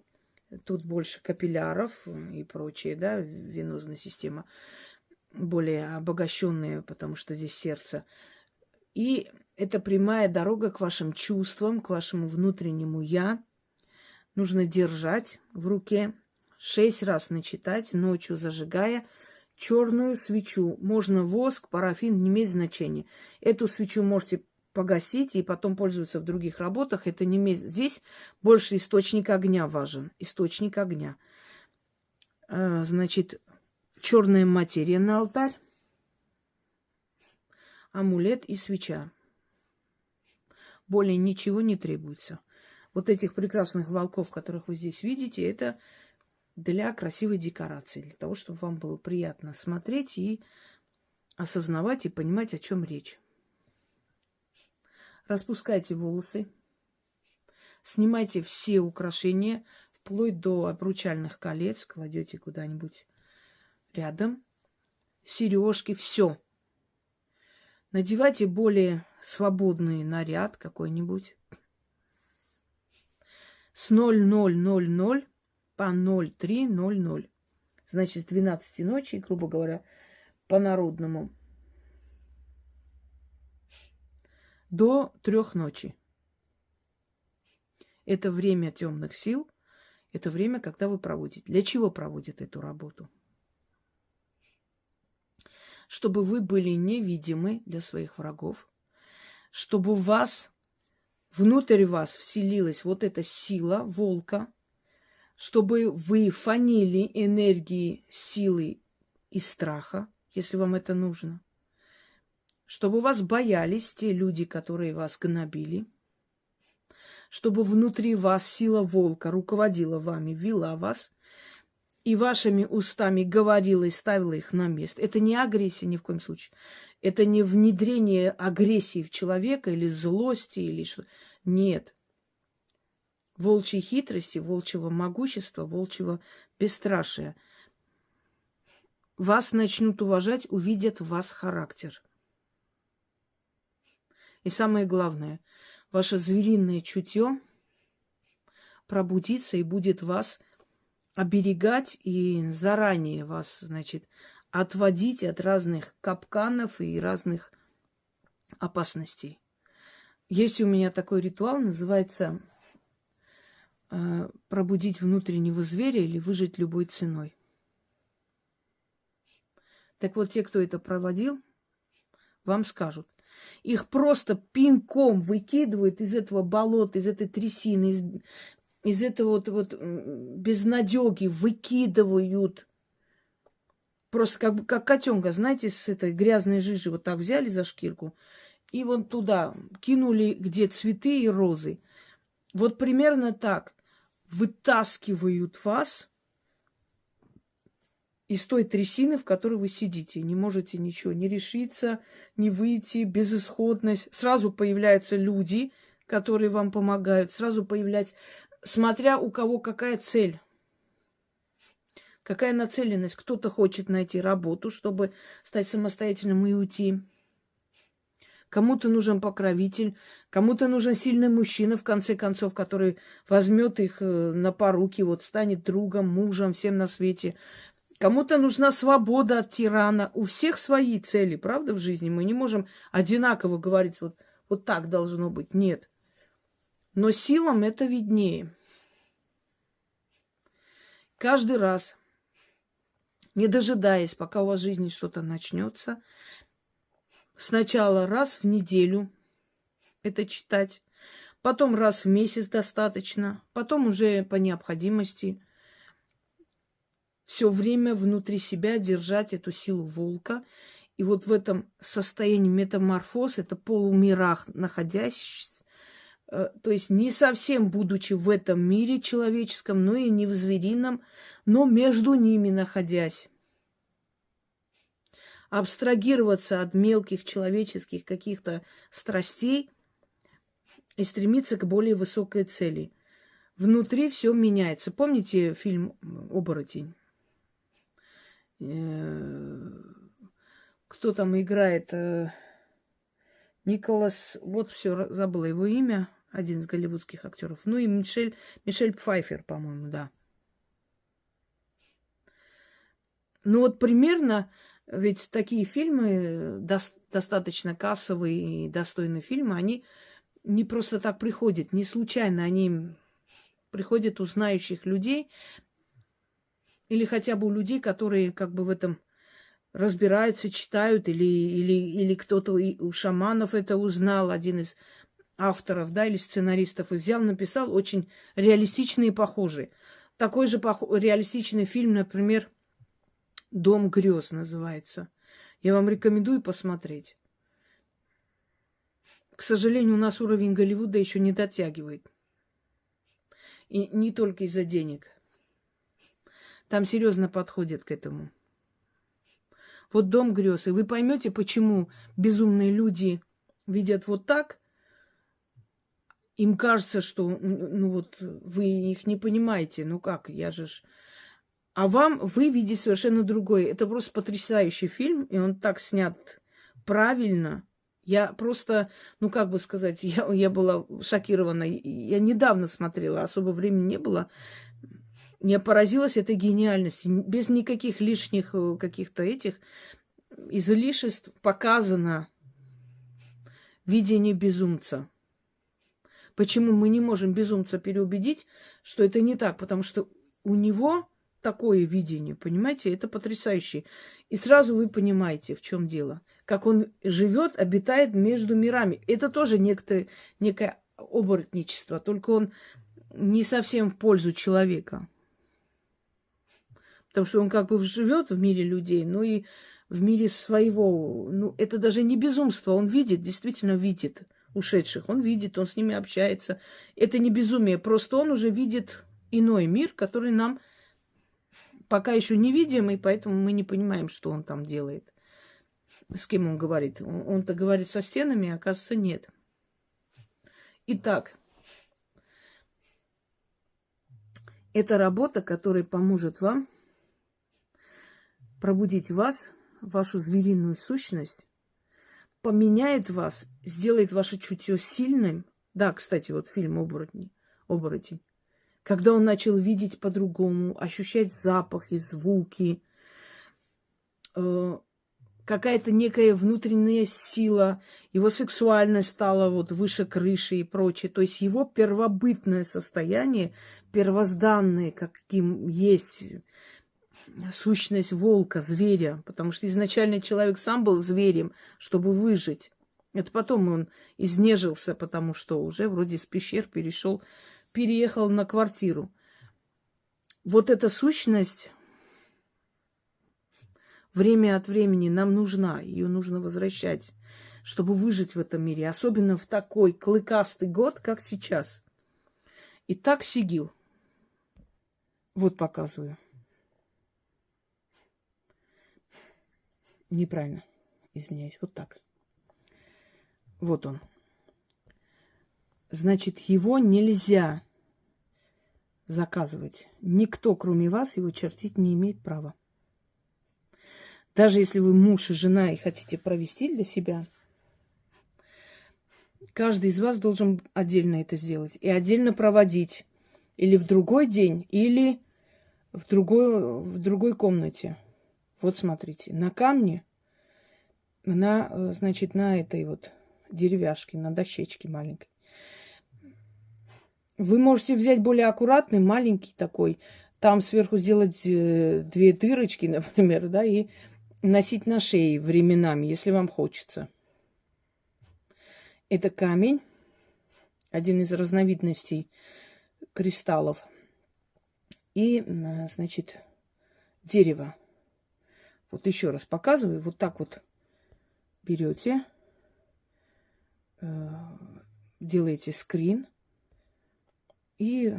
Тут больше капилляров и прочее, да, венозная система более обогащенная, потому что здесь сердце. И это прямая дорога к вашим чувствам, к вашему внутреннему «я». Нужно держать в руке, 6 раз начитать, ночью зажигая черную свечу. Можно воск, парафин, не имеет значения. Эту свечу можете погасить и потом пользоваться в других работах. Это не имеет... Здесь больше источник огня важен. Источник огня. Значит, черная материя на алтарь, амулет и свеча. Более ничего не требуется. Вот этих прекрасных волков, которых вы здесь видите, это для красивой декорации, для того, чтобы вам было приятно смотреть и осознавать и понимать, о чем речь. Распускайте волосы, снимайте все украшения, вплоть до обручальных колец, кладете куда-нибудь рядом, сережки, все. Надевайте более свободный наряд какой-нибудь. С 00:00 по 03:00. Значит, с 12 ночи, грубо говоря, по-народному, до 3 ночи. Это время темных сил, это время, когда вы проводите. Для чего проводят эту работу? Чтобы вы были невидимы для своих врагов, чтобы внутрь вас вселилась вот эта сила волка, чтобы вы фанили энергии силы и страха, если вам это нужно, чтобы вас боялись те люди, которые вас гнобили, чтобы внутри вас сила волка руководила вами, вела вас, и вашими устами говорила и ставила их на место. Это не агрессия ни в коем случае. Это не внедрение агрессии в человека или злости, или что. Нет. Волчьей хитрости, волчьего могущества, волчьего бесстрашия. Вас начнут уважать, увидят в вас характер. И самое главное, ваше звериное чутье пробудится и будет вас оберегать и заранее вас, значит, отводить от разных капканов и разных опасностей. Есть у меня такой ритуал, называется пробудить внутреннего зверя или выжить любой ценой. Так вот, те, кто это проводил, вам скажут. Их просто пинком выкидывают из этого болота, из этой трясины, из этого вот безнадёги выкидывают. Просто как котенка, знаете, с этой грязной жижи вот так взяли за шкирку и вон туда кинули, где цветы и розы. Вот примерно так вытаскивают вас из той трясины, в которой вы сидите. Не можете ничего не решиться, не выйти, безысходность. Сразу появляются люди, которые вам помогают. Сразу появляются, смотря у кого какая цель. Какая нацеленность? Кто-то хочет найти работу, чтобы стать самостоятельным и уйти. Кому-то нужен покровитель, кому-то нужен сильный мужчина, в конце концов, который возьмет их на поруки, вот станет другом, мужем, всем на свете. Кому-то нужна свобода от тирана. У всех свои цели, правда, в жизни. Мы не можем одинаково говорить, вот так должно быть. Нет. Но силам это виднее. Каждый раз, не дожидаясь, пока у вас в жизни что-то начнется, сначала раз в неделю это читать, потом раз в месяц достаточно, потом уже по необходимости все время внутри себя держать эту силу волка. И вот в этом состоянии метаморфоз, это полумирах находясь, то есть не совсем будучи в этом мире человеческом, но и не в зверином, но между ними находясь. Абстрагироваться от мелких человеческих каких-то страстей и стремиться к более высокой цели. Внутри все меняется. Помните фильм «Оборотень»? Кто там играет? Николас, вот все, забыла его имя, один из голливудских актеров. Ну и Мишель Пфайфер, по-моему, да. Ну вот примерно, ведь такие фильмы, достаточно кассовые и достойные фильмы, они не просто так приходят, не случайно они приходят у знающих людей или хотя бы у людей, которые как бы в этом разбираются, читают, или кто-то у шаманов это узнал, один из авторов, да, или сценаристов, и взял, написал очень реалистичный и похожий. Такой же реалистичный фильм, например, «Дом грез» называется. Я вам рекомендую посмотреть. К сожалению, у нас уровень Голливуда еще не дотягивает. И не только из-за денег. Там серьезно подходят к этому. Вот «Дом грез». И вы поймете, почему безумные люди видят вот так. Им кажется, что ну вот вы их не понимаете. Ну как, я же... А вы видите совершенно другое. Это просто потрясающий фильм, и он так снят правильно. Я просто, ну как бы сказать, я была шокирована. Я недавно смотрела, особо времени не было. Я поразилась этой гениальности. Без никаких лишних каких-то этих излишеств показано видение безумца. Почему мы не можем безумца переубедить, что это не так? Потому что у него такое видение, понимаете? Это потрясающе. И сразу вы понимаете, в чем дело. Как он живет, обитает между мирами. Это тоже некое оборотничество, только он не совсем в пользу человека. Потому что он как бы живет в мире людей, но и в мире своего. Ну, это даже не безумство. Он видит, действительно видит. ушедших. Он видит, он с ними общается. Это не безумие, просто он уже видит иной мир, который нам пока еще не видим, и поэтому мы не понимаем, что он там делает. С кем он говорит. Он-то говорит со стенами, а оказывается, нет. Итак, это работа, которая поможет вам пробудить вас, вашу звериную сущность, поменяет вас, сделает ваше чутье сильным. Да, кстати, вот фильм «Оборотень». Когда он начал видеть по-другому, ощущать запахи, звуки, какая-то некая внутренняя сила, его сексуальность стала вот выше крыши и прочее. То есть его первобытное состояние, первозданное, каким есть сущность волка, зверя. Потому что изначально человек сам был зверем, чтобы выжить. Это потом он изнежился, потому что уже вроде с пещер переехал на квартиру. Вот эта сущность время от времени нам нужна, ее нужно возвращать, чтобы выжить в этом мире, особенно в такой клыкастый год, как сейчас. Итак, сигил. Вот показываю. Неправильно, извиняюсь, вот так. Вот он. Значит, его нельзя заказывать. Никто, кроме вас, его чертить не имеет права. Даже если вы муж и жена и хотите провести для себя, каждый из вас должен отдельно это сделать. И отдельно проводить. Или в другой день, или в другой комнате. Вот смотрите. На камне, значит, на этой вот деревяшке, на дощечке маленькой. Вы можете взять более аккуратный, маленький такой. Там сверху сделать 2 дырочки, например, да, и носить на шее временами, если вам хочется. Это камень, один из разновидностей кристаллов. И, значит, дерево. Вот еще раз показываю. Вот так вот берете, делаете скрин и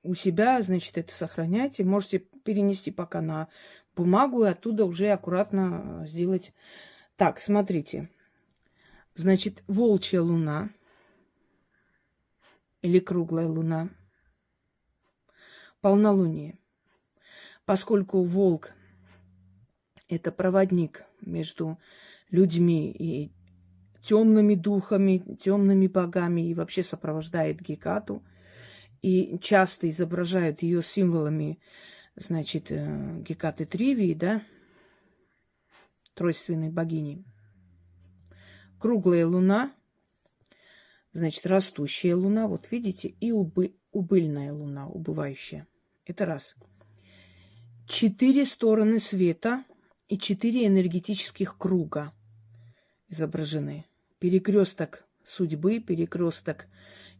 у себя, значит, это сохраняйте. Можете перенести пока на бумагу и оттуда уже аккуратно сделать. Так, смотрите. Значит, волчья луна или круглая луна, полнолуние. Поскольку волк – это проводник между людьми и темными духами, темными богами и вообще сопровождает Гекату. И часто изображают ее символами, значит, Гекаты Тривии, да, тройственной богини. Круглая луна, значит, растущая луна, вот видите, и убыльная луна, убывающая. Это раз. 4 стороны света и 4 энергетических круга изображены. Перекресток судьбы, перекресток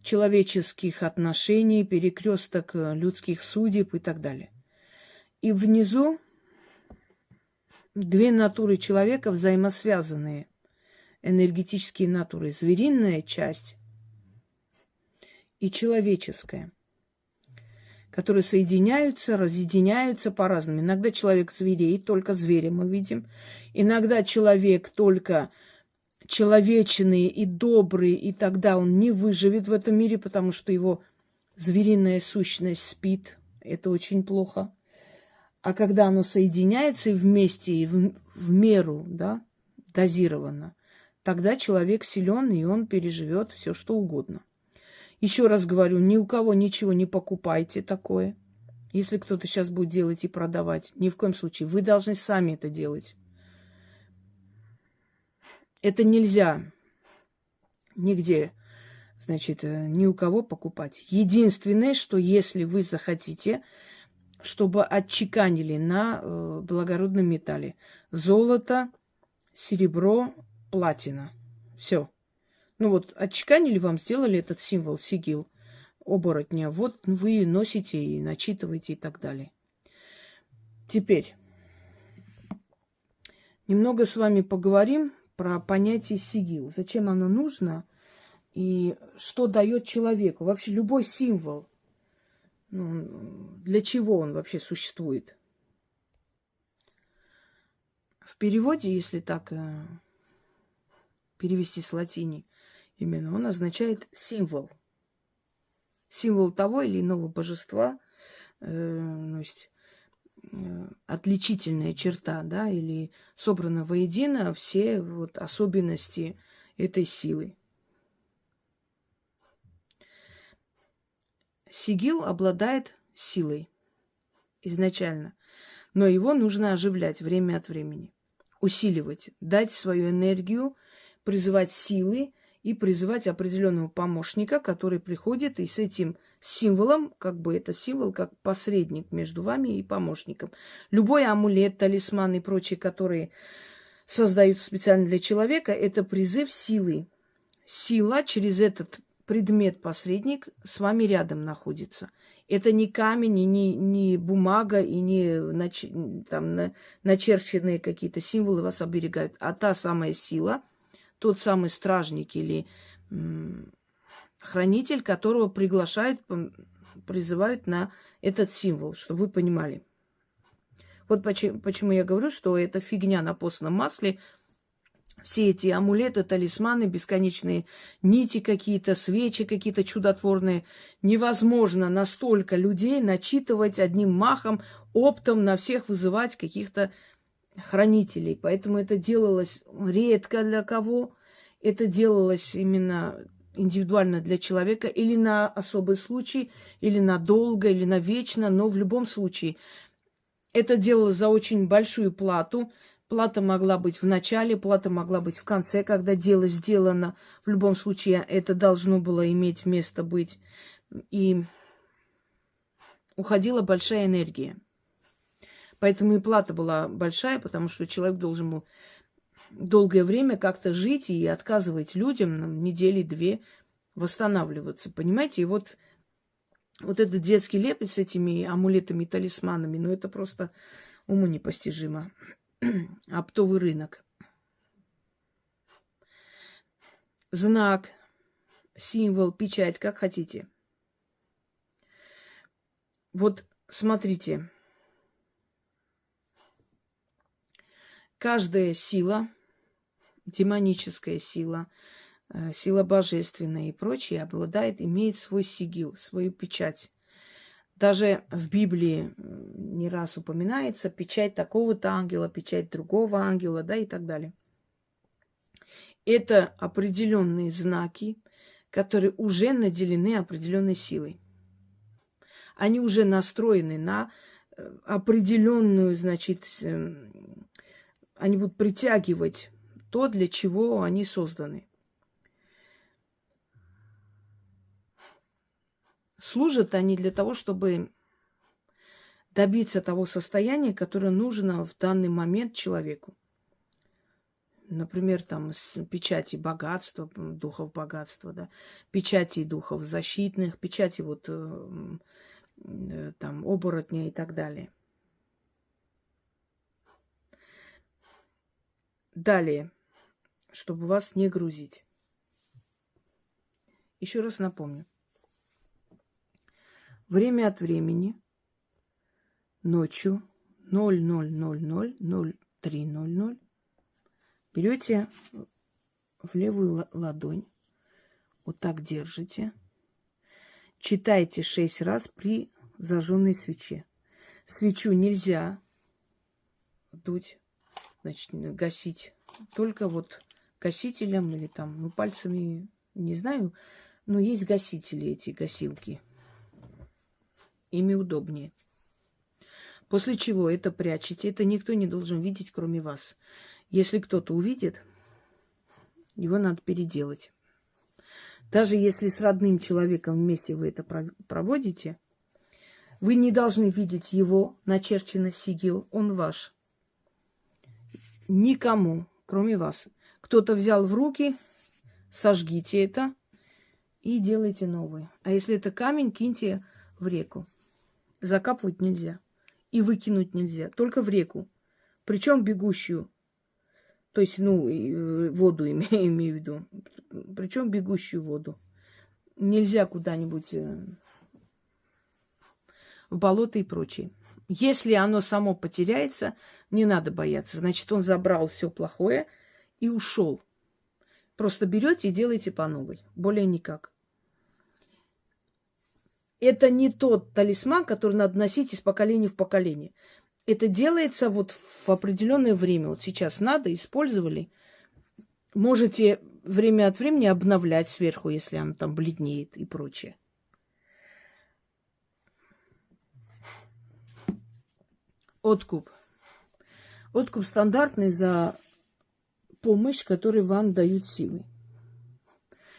человеческих отношений, перекресток людских судеб и так далее. И внизу 2 натуры человека взаимосвязанные, энергетические натуры. Звериная часть и человеческая, которые соединяются, разъединяются по-разному. Иногда человек звереет, только зверя мы видим. Иногда человек только человечный и добрый, и тогда он не выживет в этом мире, потому что его звериная сущность спит. Это очень плохо. А когда оно соединяется и вместе, и в меру, да, дозированно, тогда человек силен, и он переживет все, что угодно. Еще раз говорю, ни у кого ничего не покупайте такое. Если кто-то сейчас будет делать и продавать, ни в коем случае. Вы должны сами это делать. Это нельзя нигде, значит, ни у кого покупать. Единственное, что если вы захотите, чтобы отчеканили на благородном металле золото, серебро, платина. Все. Ну вот, отчеканили вам, сделали этот символ, сигил оборотня. Вот вы носите и начитываете и так далее. Теперь немного с вами поговорим про понятие сигил. Зачем оно нужно и что дает человеку. Вообще любой символ, ну, для чего он вообще существует. В переводе, если так перевести с латыни, именно он означает символ. Символ того или иного божества, то есть отличительная черта, да, или собраны воедино все вот особенности этой силы. Сигил обладает силой изначально, но его нужно оживлять время от времени, усиливать, дать свою энергию, призывать силы и призывать определенного помощника, который приходит и с этим символом, как бы это символ, как посредник между вами и помощником. Любой амулет, талисман и прочие, которые создаются специально для человека, это призыв силы. Сила через этот предмет-посредник с вами рядом находится. Это не камень, и не бумага, и не начерченные какие-то символы вас оберегают, а та самая сила, тот самый стражник или хранитель, которого приглашают, призывают на этот символ, чтобы вы понимали. Вот почему я говорю, что это фигня на постном масле. Все эти амулеты, талисманы, бесконечные нити какие-то, свечи какие-то чудотворные. Невозможно настолько людей начитывать одним махом, оптом на всех вызывать каких-то хранителей. Поэтому это делалось редко для кого. Это делалось именно индивидуально для человека или на особый случай, или надолго, или навечно. Но в любом случае это делалось за очень большую плату. Плата могла быть в начале, плата могла быть в конце, когда дело сделано. В любом случае это должно было иметь место быть. И уходила большая энергия. Поэтому и плата была большая, потому что человек должен был долгое время как-то жить и отказывать людям на недели-две восстанавливаться. Понимаете? И вот этот детский лепет с этими амулетами и талисманами, ну это просто уму непостижимо. Оптовый рынок. Знак, символ, печать, как хотите. Вот смотрите. Каждая сила, демоническая сила, сила божественная и прочее обладает, имеет свой сигил, свою печать. Даже в Библии не раз упоминается печать такого-то ангела, печать другого ангела, да, и так далее. Это определенные знаки, которые уже наделены определенной силой. Они уже настроены на определенную, значит, они будут притягивать то, для чего они созданы. Служат они для того, чтобы добиться того состояния, которое нужно в данный момент человеку. Например, там с печати богатства, духов богатства, да, печати духов защитных, печати вот там оборотня и так далее. Далее, чтобы вас не грузить. Еще раз напомню. Время от времени, ночью 00:00:03:00 берете в левую ладонь, вот так держите, читайте 6 раз при зажженной свече. Свечу нельзя дуть, значит, гасить, только вот гасителем или там, ну, пальцами, не знаю, но есть гасители, эти гасилки. Ими удобнее. После чего это прячете. Это никто не должен видеть, кроме вас. Если кто-то увидит, его надо переделать. Даже если с родным человеком вместе вы это проводите, вы не должны видеть его начерченный сигил. Он ваш. Никому, кроме вас. Кто-то взял в руки, сожгите это и делайте новый. А если это камень, киньте в реку. Закапывать нельзя. И выкинуть нельзя. Только в реку. Причем бегущую. То есть, ну, воду имею в виду. Причем бегущую воду. Нельзя куда-нибудь в болото и прочее. Если оно само потеряется, не надо бояться. Значит, он забрал все плохое и ушел. Просто берете и делаете по новой. Более никак. Это не тот талисман, который надо носить из поколения в поколение. Это делается вот в определенное время. Вот сейчас надо, использовали. Можете время от времени обновлять сверху, если она там бледнеет и прочее. Откуп. Откуп стандартный за помощь, которую вам дают силы.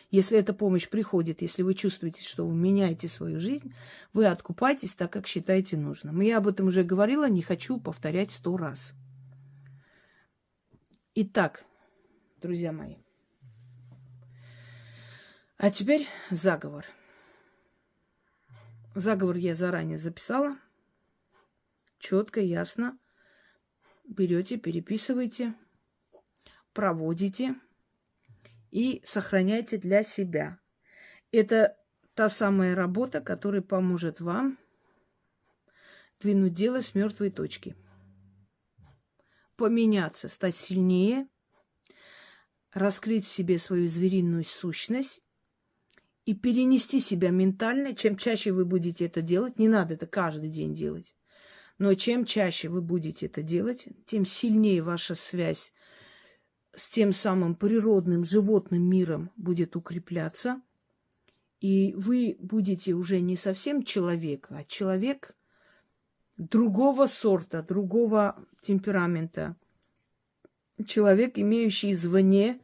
Если эта помощь приходит, если вы чувствуете, что вы меняете свою жизнь, вы откупаетесь так, как считаете нужным. Я об этом уже говорила, не хочу повторять 100 раз. Итак, друзья мои. А теперь заговор. Заговор я заранее записала. Четко, ясно. Берете, переписываете, проводите и сохраняйте для себя. Это та самая работа, которая поможет вам двинуть дело с мертвой точки. Поменяться, стать сильнее, раскрыть в себе свою звериную сущность и перенести себя ментально. Чем чаще вы будете это делать, не надо это каждый день делать, но чем чаще вы будете это делать, тем сильнее ваша связь с тем самым природным животным миром будет укрепляться. И вы будете уже не совсем человек, а человек другого сорта, другого темперамента. Человек, имеющий извне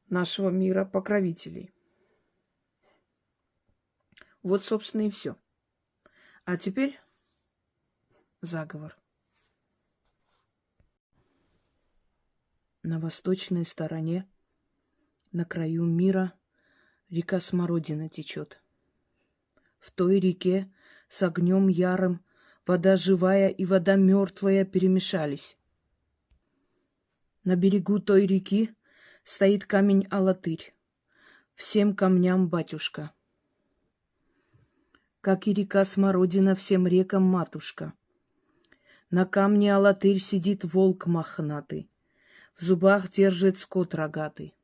нашего мира покровителей. Вот, собственно, и все. А теперь заговор. На восточной стороне, на краю мира, река Смородина течет. В той реке с огнем ярым вода живая и вода мертвая перемешались. На берегу той реки стоит камень-алатырь, всем камням батюшка. Как и река Смородина, всем рекам матушка. На камне алатырь сидит волк мохнатый, в зубах держит скот рогатый.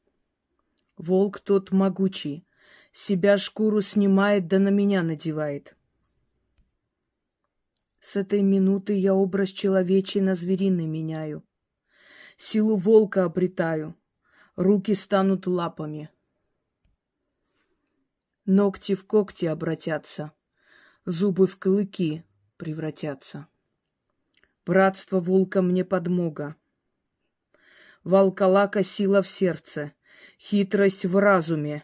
Волк тот могучий, себя шкуру снимает, да на меня надевает. С этой минуты я образ человечий на звериный меняю. Силу волка обретаю, руки станут лапами. Ногти в когти обратятся, зубы в клыки превратятся. Братство волка мне подмога. Волколака сила в сердце, хитрость в разуме.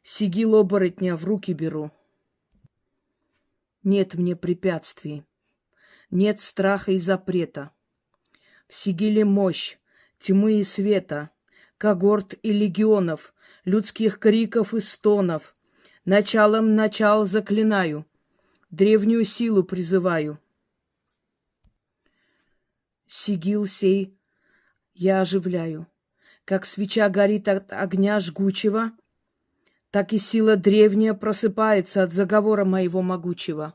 Сигил оборотня в руки беру. Нет мне препятствий, нет страха и запрета. В сигиле мощь, тьмы и света, когорт и легионов, людских криков и стонов. Началом начал заклинаю, древнюю силу призываю. Сигил сей я оживляю. Как свеча горит от огня жгучего, так и сила древняя просыпается от заговора моего могучего.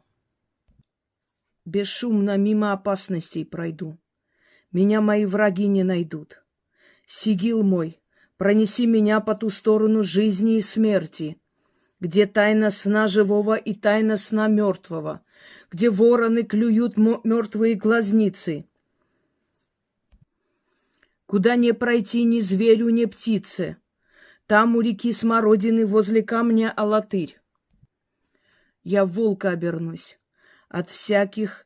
Бесшумно мимо опасностей пройду. Меня мои враги не найдут. Сигил мой, пронеси меня по ту сторону жизни и смерти, где тайна сна живого и тайна сна мертвого, где вороны клюют мертвые глазницы, куда не пройти ни зверю, ни птице. Там у реки Смородины возле камня алатырь. Я в волка обернусь, от всяких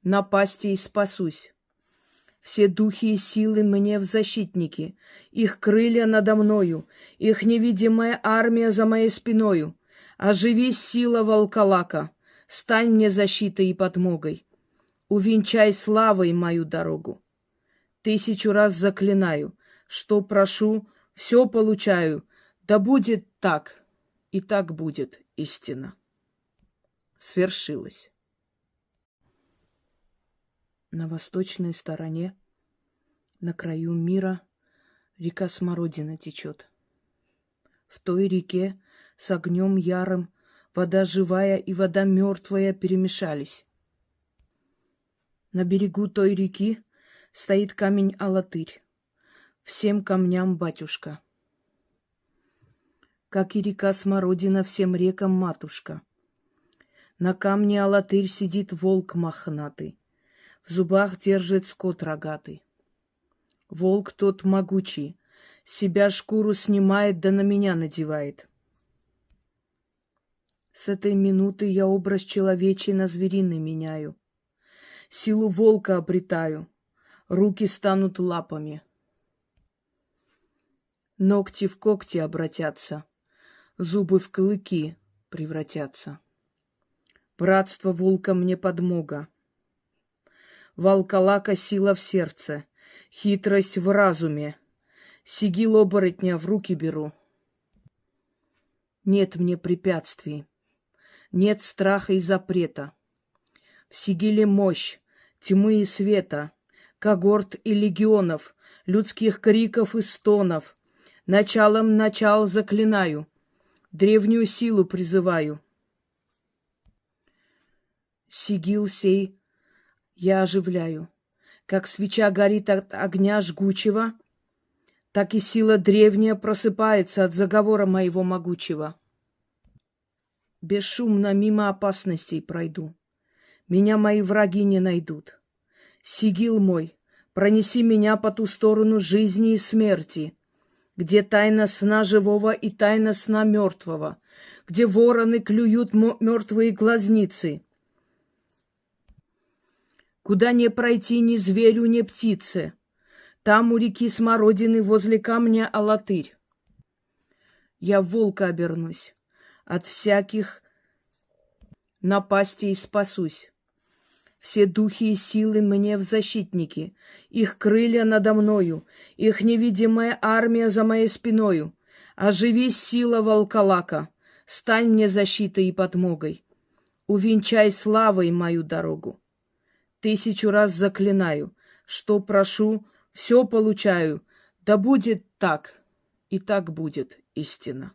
напастей спасусь. Все духи и силы мне в защитники, их крылья надо мною, их невидимая армия за моей спиною. Оживись, сила волколака, стань мне защитой и подмогой. Увенчай славой мою дорогу. 1000 раз заклинаю, что прошу, все получаю. Да будет так, и так будет истина. Свершилось. На восточной стороне, На краю мира река Смородина течет. В той реке с огнем ярым вода живая и вода мертвая перемешались. На берегу той реки стоит камень-алатырь, всем камням батюшка. Как и река Смородина всем рекам матушка. На камне алатырь сидит волк мохнатый, в зубах держит скот рогатый. Волк тот могучий, себя шкуру снимает, да на меня надевает. С этой минуты я образ человечий на звериный меняю. Силу волка обретаю, руки станут лапами. Ногти в когти обратятся, зубы в клыки превратятся. Братство волка мне подмога. Волколака сила в сердце, хитрость в разуме. Сигил оборотня в руки беру. Нет мне препятствий, нет страха и запрета. В сигиле мощь, тьмы и света, когорт и легионов, людских криков и стонов. Началом начал заклинаю, древнюю силу призываю. Сигил сей я оживляю. Как свеча горит от огня жгучего, так и сила древняя просыпается от заговора моего могучего. Бесшумно мимо опасностей пройду. Меня мои враги не найдут. Сигил мой, пронеси меня по ту сторону жизни и смерти, где тайна сна живого и тайна сна мертвого, где вороны клюют мертвые глазницы, куда не пройти ни зверю, ни птице. Там у реки Смородины возле камня алатырь. Я в волка обернусь, от всяких напастей спасусь. Все духи и силы мне в защитники, их крылья надо мною, их невидимая армия за моей спиною. Оживись, сила волколака, стань мне защитой и подмогой. Увенчай славой мою дорогу. 1000 раз заклинаю, что прошу, все получаю. Да будет так, и так будет истина.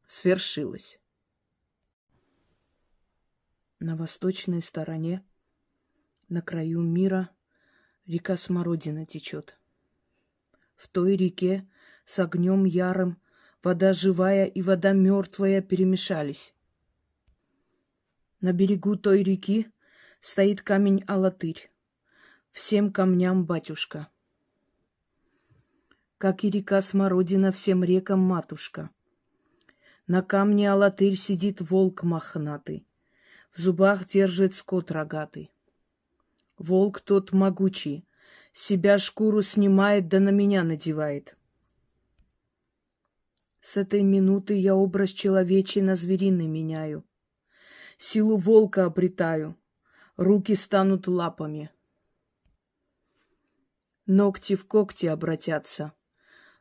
Свершилось. На восточной стороне, на краю мира, река Смородина течет. В той реке с огнем ярым вода живая и вода мертвая перемешались. На берегу той реки стоит камень-алатырь, всем камням батюшка. Как и река Смородина всем рекам матушка. На камне алатырь сидит волк мохнатый, в зубах держит скот рогатый. Волк тот могучий, себя шкуру снимает, да на меня надевает. С этой минуты я образ человечий на звериный меняю. Силу волка обретаю, руки станут лапами. Ногти в когти обратятся,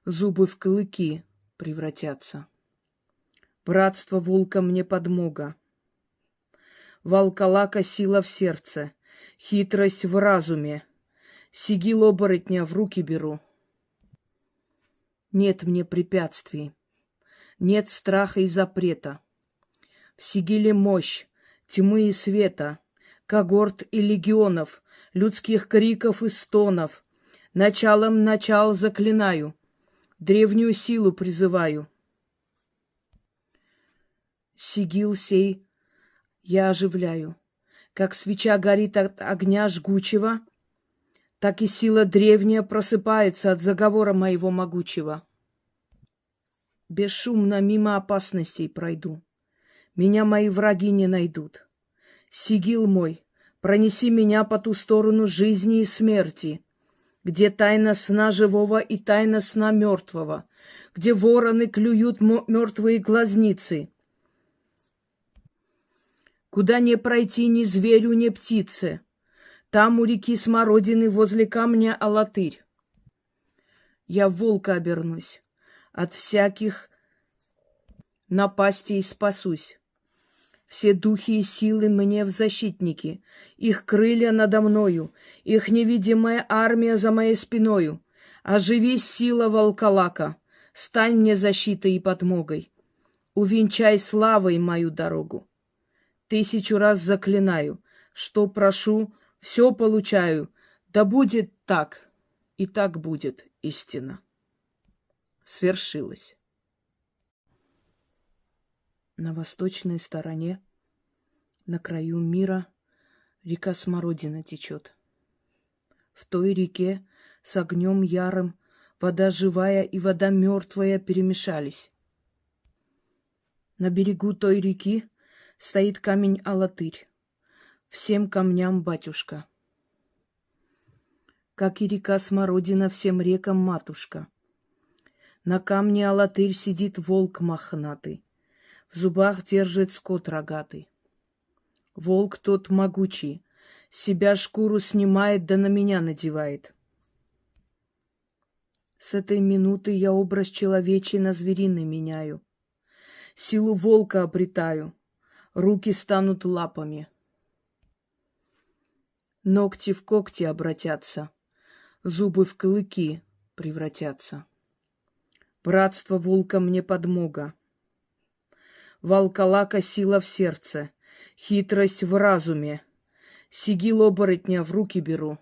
зубы в клыки превратятся. Братство волка мне подмога. Волколака сила в сердце, хитрость в разуме. Сигил оборотня в руки беру. Нет мне препятствий, нет страха и запрета. В сигиле мощь, тьмы и света, когорт и легионов, людских криков и стонов. Началом начал заклинаю, древнюю силу призываю. Сигил сей я оживляю. Как свеча горит от огня жгучего, так и сила древняя просыпается от заговора моего могучего. Бесшумно мимо опасностей пройду. Меня мои враги не найдут. Сигил мой, пронеси меня по ту сторону жизни и смерти, где тайна сна живого и тайна сна мертвого, где вороны клюют мертвые глазницы, куда не пройти ни зверю, ни птице. Там у реки Смородины возле камня алатырь. Я в волка обернусь, от всяких напастей спасусь. Все духи и силы мне в защитники, их крылья надо мною, их невидимая армия за моей спиною. Оживись, сила волколака, стань мне защитой и подмогой. Увенчай славой мою дорогу. 1000 раз заклинаю, что прошу, все получаю. Да будет так, и так будет истина. Свершилось. На восточной стороне, на краю мира, река Смородина течет. В той реке с огнем ярым вода живая и вода мертвая перемешались. На берегу той реки стоит камень-алатырь, всем камням батюшка. Как и река Смородина всем рекам матушка. На камне алатырь сидит волк мохнатый, в зубах держит скот рогатый. Волк тот могучий, себя шкуру снимает, да на меня надевает. С этой минуты я образ человечий на звериный меняю. Силу волка обретаю, руки станут лапами. Ногти в когти обратятся, зубы в клыки превратятся. Братство волка мне подмога. Волколака сила в сердце, хитрость в разуме. Сигил оборотня в руки беру.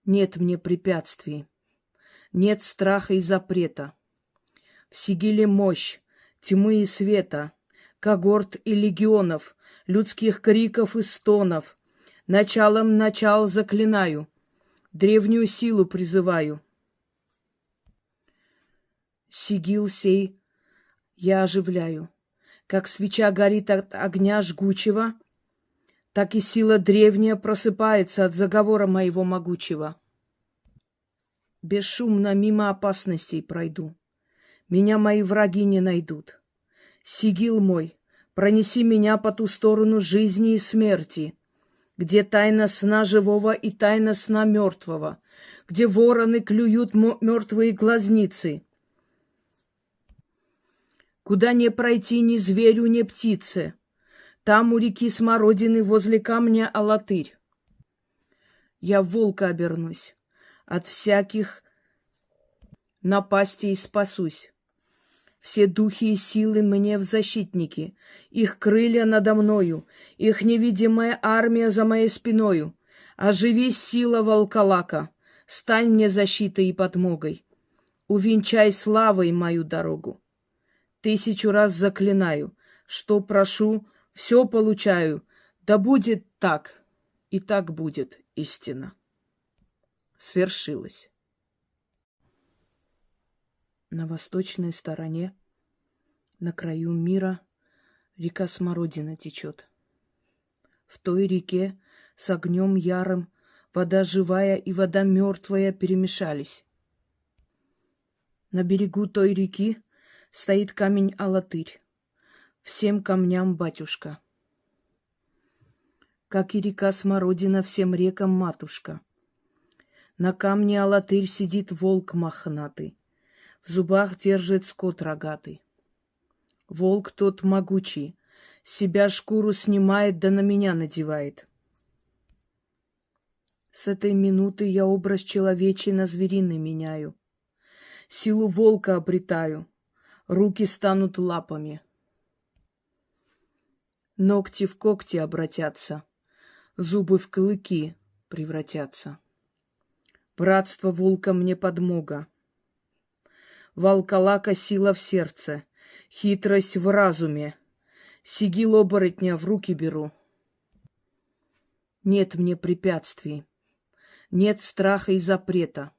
Нет мне препятствий, нет страха и запрета. В сигиле мощь, тьмы и света, когорт и легионов, людских криков и стонов. Началом начал заклинаю, древнюю силу призываю. Сигил сей я оживляю. Как свеча горит от огня жгучего, так и сила древняя просыпается от заговора моего могучего. Бесшумно мимо опасностей пройду. Меня мои враги не найдут. Сигил мой, пронеси меня по ту сторону жизни и смерти, где тайна сна живого и тайна сна мертвого, где вороны клюют мертвые глазницы, куда не пройти ни зверю, ни птице. Там у реки Смородины возле камня алатырь. Я в волка обернусь, от всяких напастей спасусь. Все духи и силы мне в защитники, их крылья надо мною, их невидимая армия за моей спиною. Оживись, сила волколака, стань мне защитой и подмогой. Увенчай славой мою дорогу. 1000 раз заклинаю, что прошу, все получаю. Да будет так, и так будет истина. Свершилось. На восточной стороне, на краю мира, река Смородина течет. В той реке с огнем ярым вода живая и вода мертвая перемешались. На берегу той реки стоит камень-алатырь, всем камням батюшка. Как и река Смородина всем рекам матушка. На камне алатырь сидит волк мохнатый, в зубах держит скот рогатый. Волк тот могучий, себя шкуру снимает, да на меня надевает. С этой минуты я образ человечий на звериный меняю. Силу волка обретаю, руки станут лапами. Ногти в когти обратятся, зубы в клыки превратятся. Братство волка мне подмога. Волколака сила в сердце, хитрость в разуме. Сигил оборотня в руки беру. Нет мне препятствий, нет страха и запрета.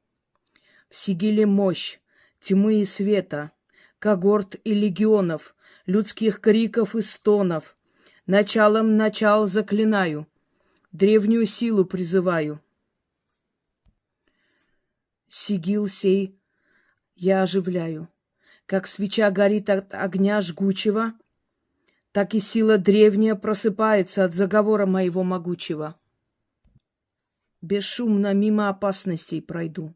В сигиле мощь, тьмы и света, когорт и легионов, людских криков и стонов. Началом начал заклинаю, древнюю силу призываю. Сигил сей я оживляю. Как свеча горит от огня жгучего, так и сила древняя просыпается от заговора моего могучего. Бесшумно мимо опасностей пройду.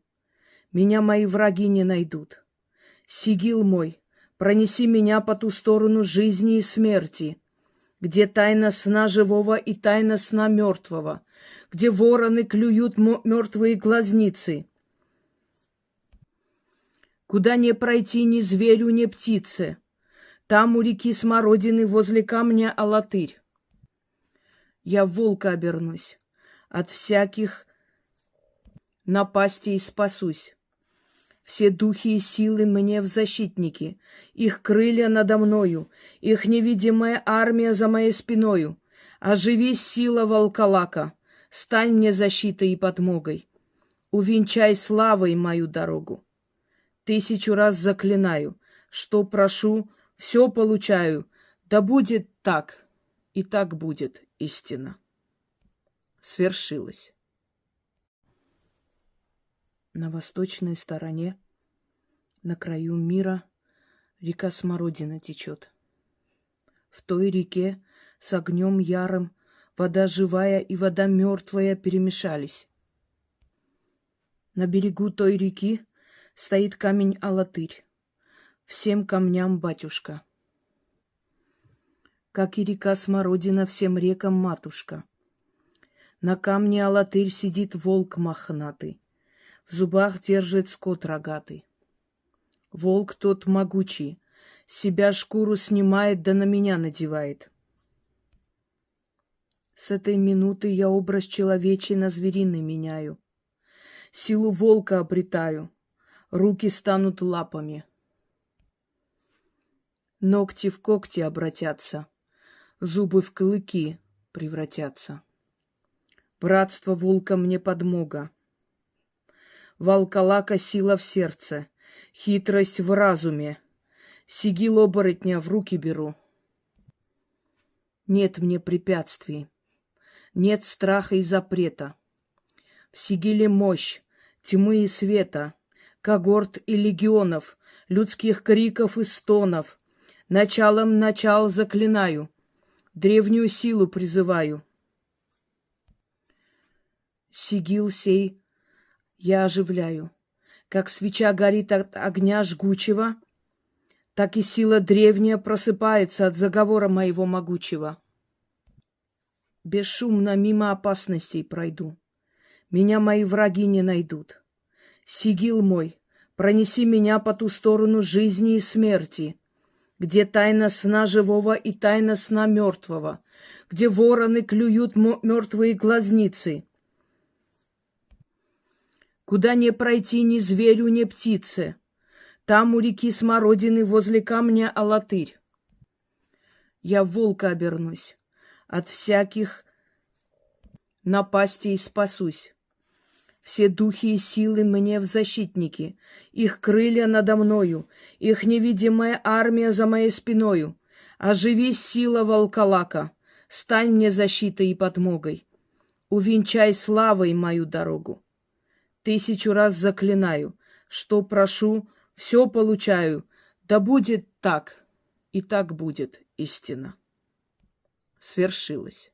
Меня мои враги не найдут. Сигил мой, пронеси меня по ту сторону жизни и смерти, где тайна сна живого и тайна сна мертвого, где вороны клюют мертвые глазницы, куда не пройти ни зверю, ни птице. Там у реки Смородины возле камня Алатырь. Я в волка обернусь, от всяких напастей спасусь. Все духи и силы мне в защитники, их крылья надо мною, их невидимая армия за моей спиною. Оживись, сила волколака, стань мне защитой и подмогой. Увенчай славой мою дорогу. 1000 раз заклинаю, что прошу, все получаю. Да будет так, и так будет истина. Свершилось. На восточной стороне, на краю мира, река Смородина течет. В той реке с огнем ярым вода живая и вода мертвая перемешались. На берегу той реки стоит камень Алатырь, всем камням батюшка. Как и река Смородина, всем рекам матушка. На камне Алатырь сидит волк мохнатый, в зубах держит скот рогатый. Волк тот могучий, себя шкуру снимает, да на меня надевает. С этой минуты я образ человечий на звериный меняю. Силу волка обретаю, руки станут лапами. Ногти в когти обратятся, зубы в клыки превратятся. Братство волка мне подмога. Волколака сила в сердце, хитрость в разуме. Сигил оборотня в руки беру. Нет мне препятствий, нет страха и запрета. В сигиле мощь, тьмы и света, когорт и легионов, людских криков и стонов. Началом начал заклинаю, древнюю силу призываю. Сигил сей я оживляю. Как свеча горит от огня жгучего, так и сила древняя просыпается от заговора моего могучего. Бесшумно мимо опасностей пройду. Меня мои враги не найдут. Сигил мой, пронеси меня по ту сторону жизни и смерти, где тайна сна живого и тайна сна мертвого, где вороны клюют мертвые глазницы, куда не пройти ни зверю, ни птице. Там у реки Смородины возле камня Алатырь. Я в волка обернусь, от всяких напастей спасусь. Все духи и силы мне в защитники, их крылья надо мною, их невидимая армия за моей спиною. Оживись, сила волколака, стань мне защитой и подмогой. Увенчай славой мою дорогу. 1000 раз заклинаю, что прошу, все получаю. Да будет так, и так будет истина. Свершилось.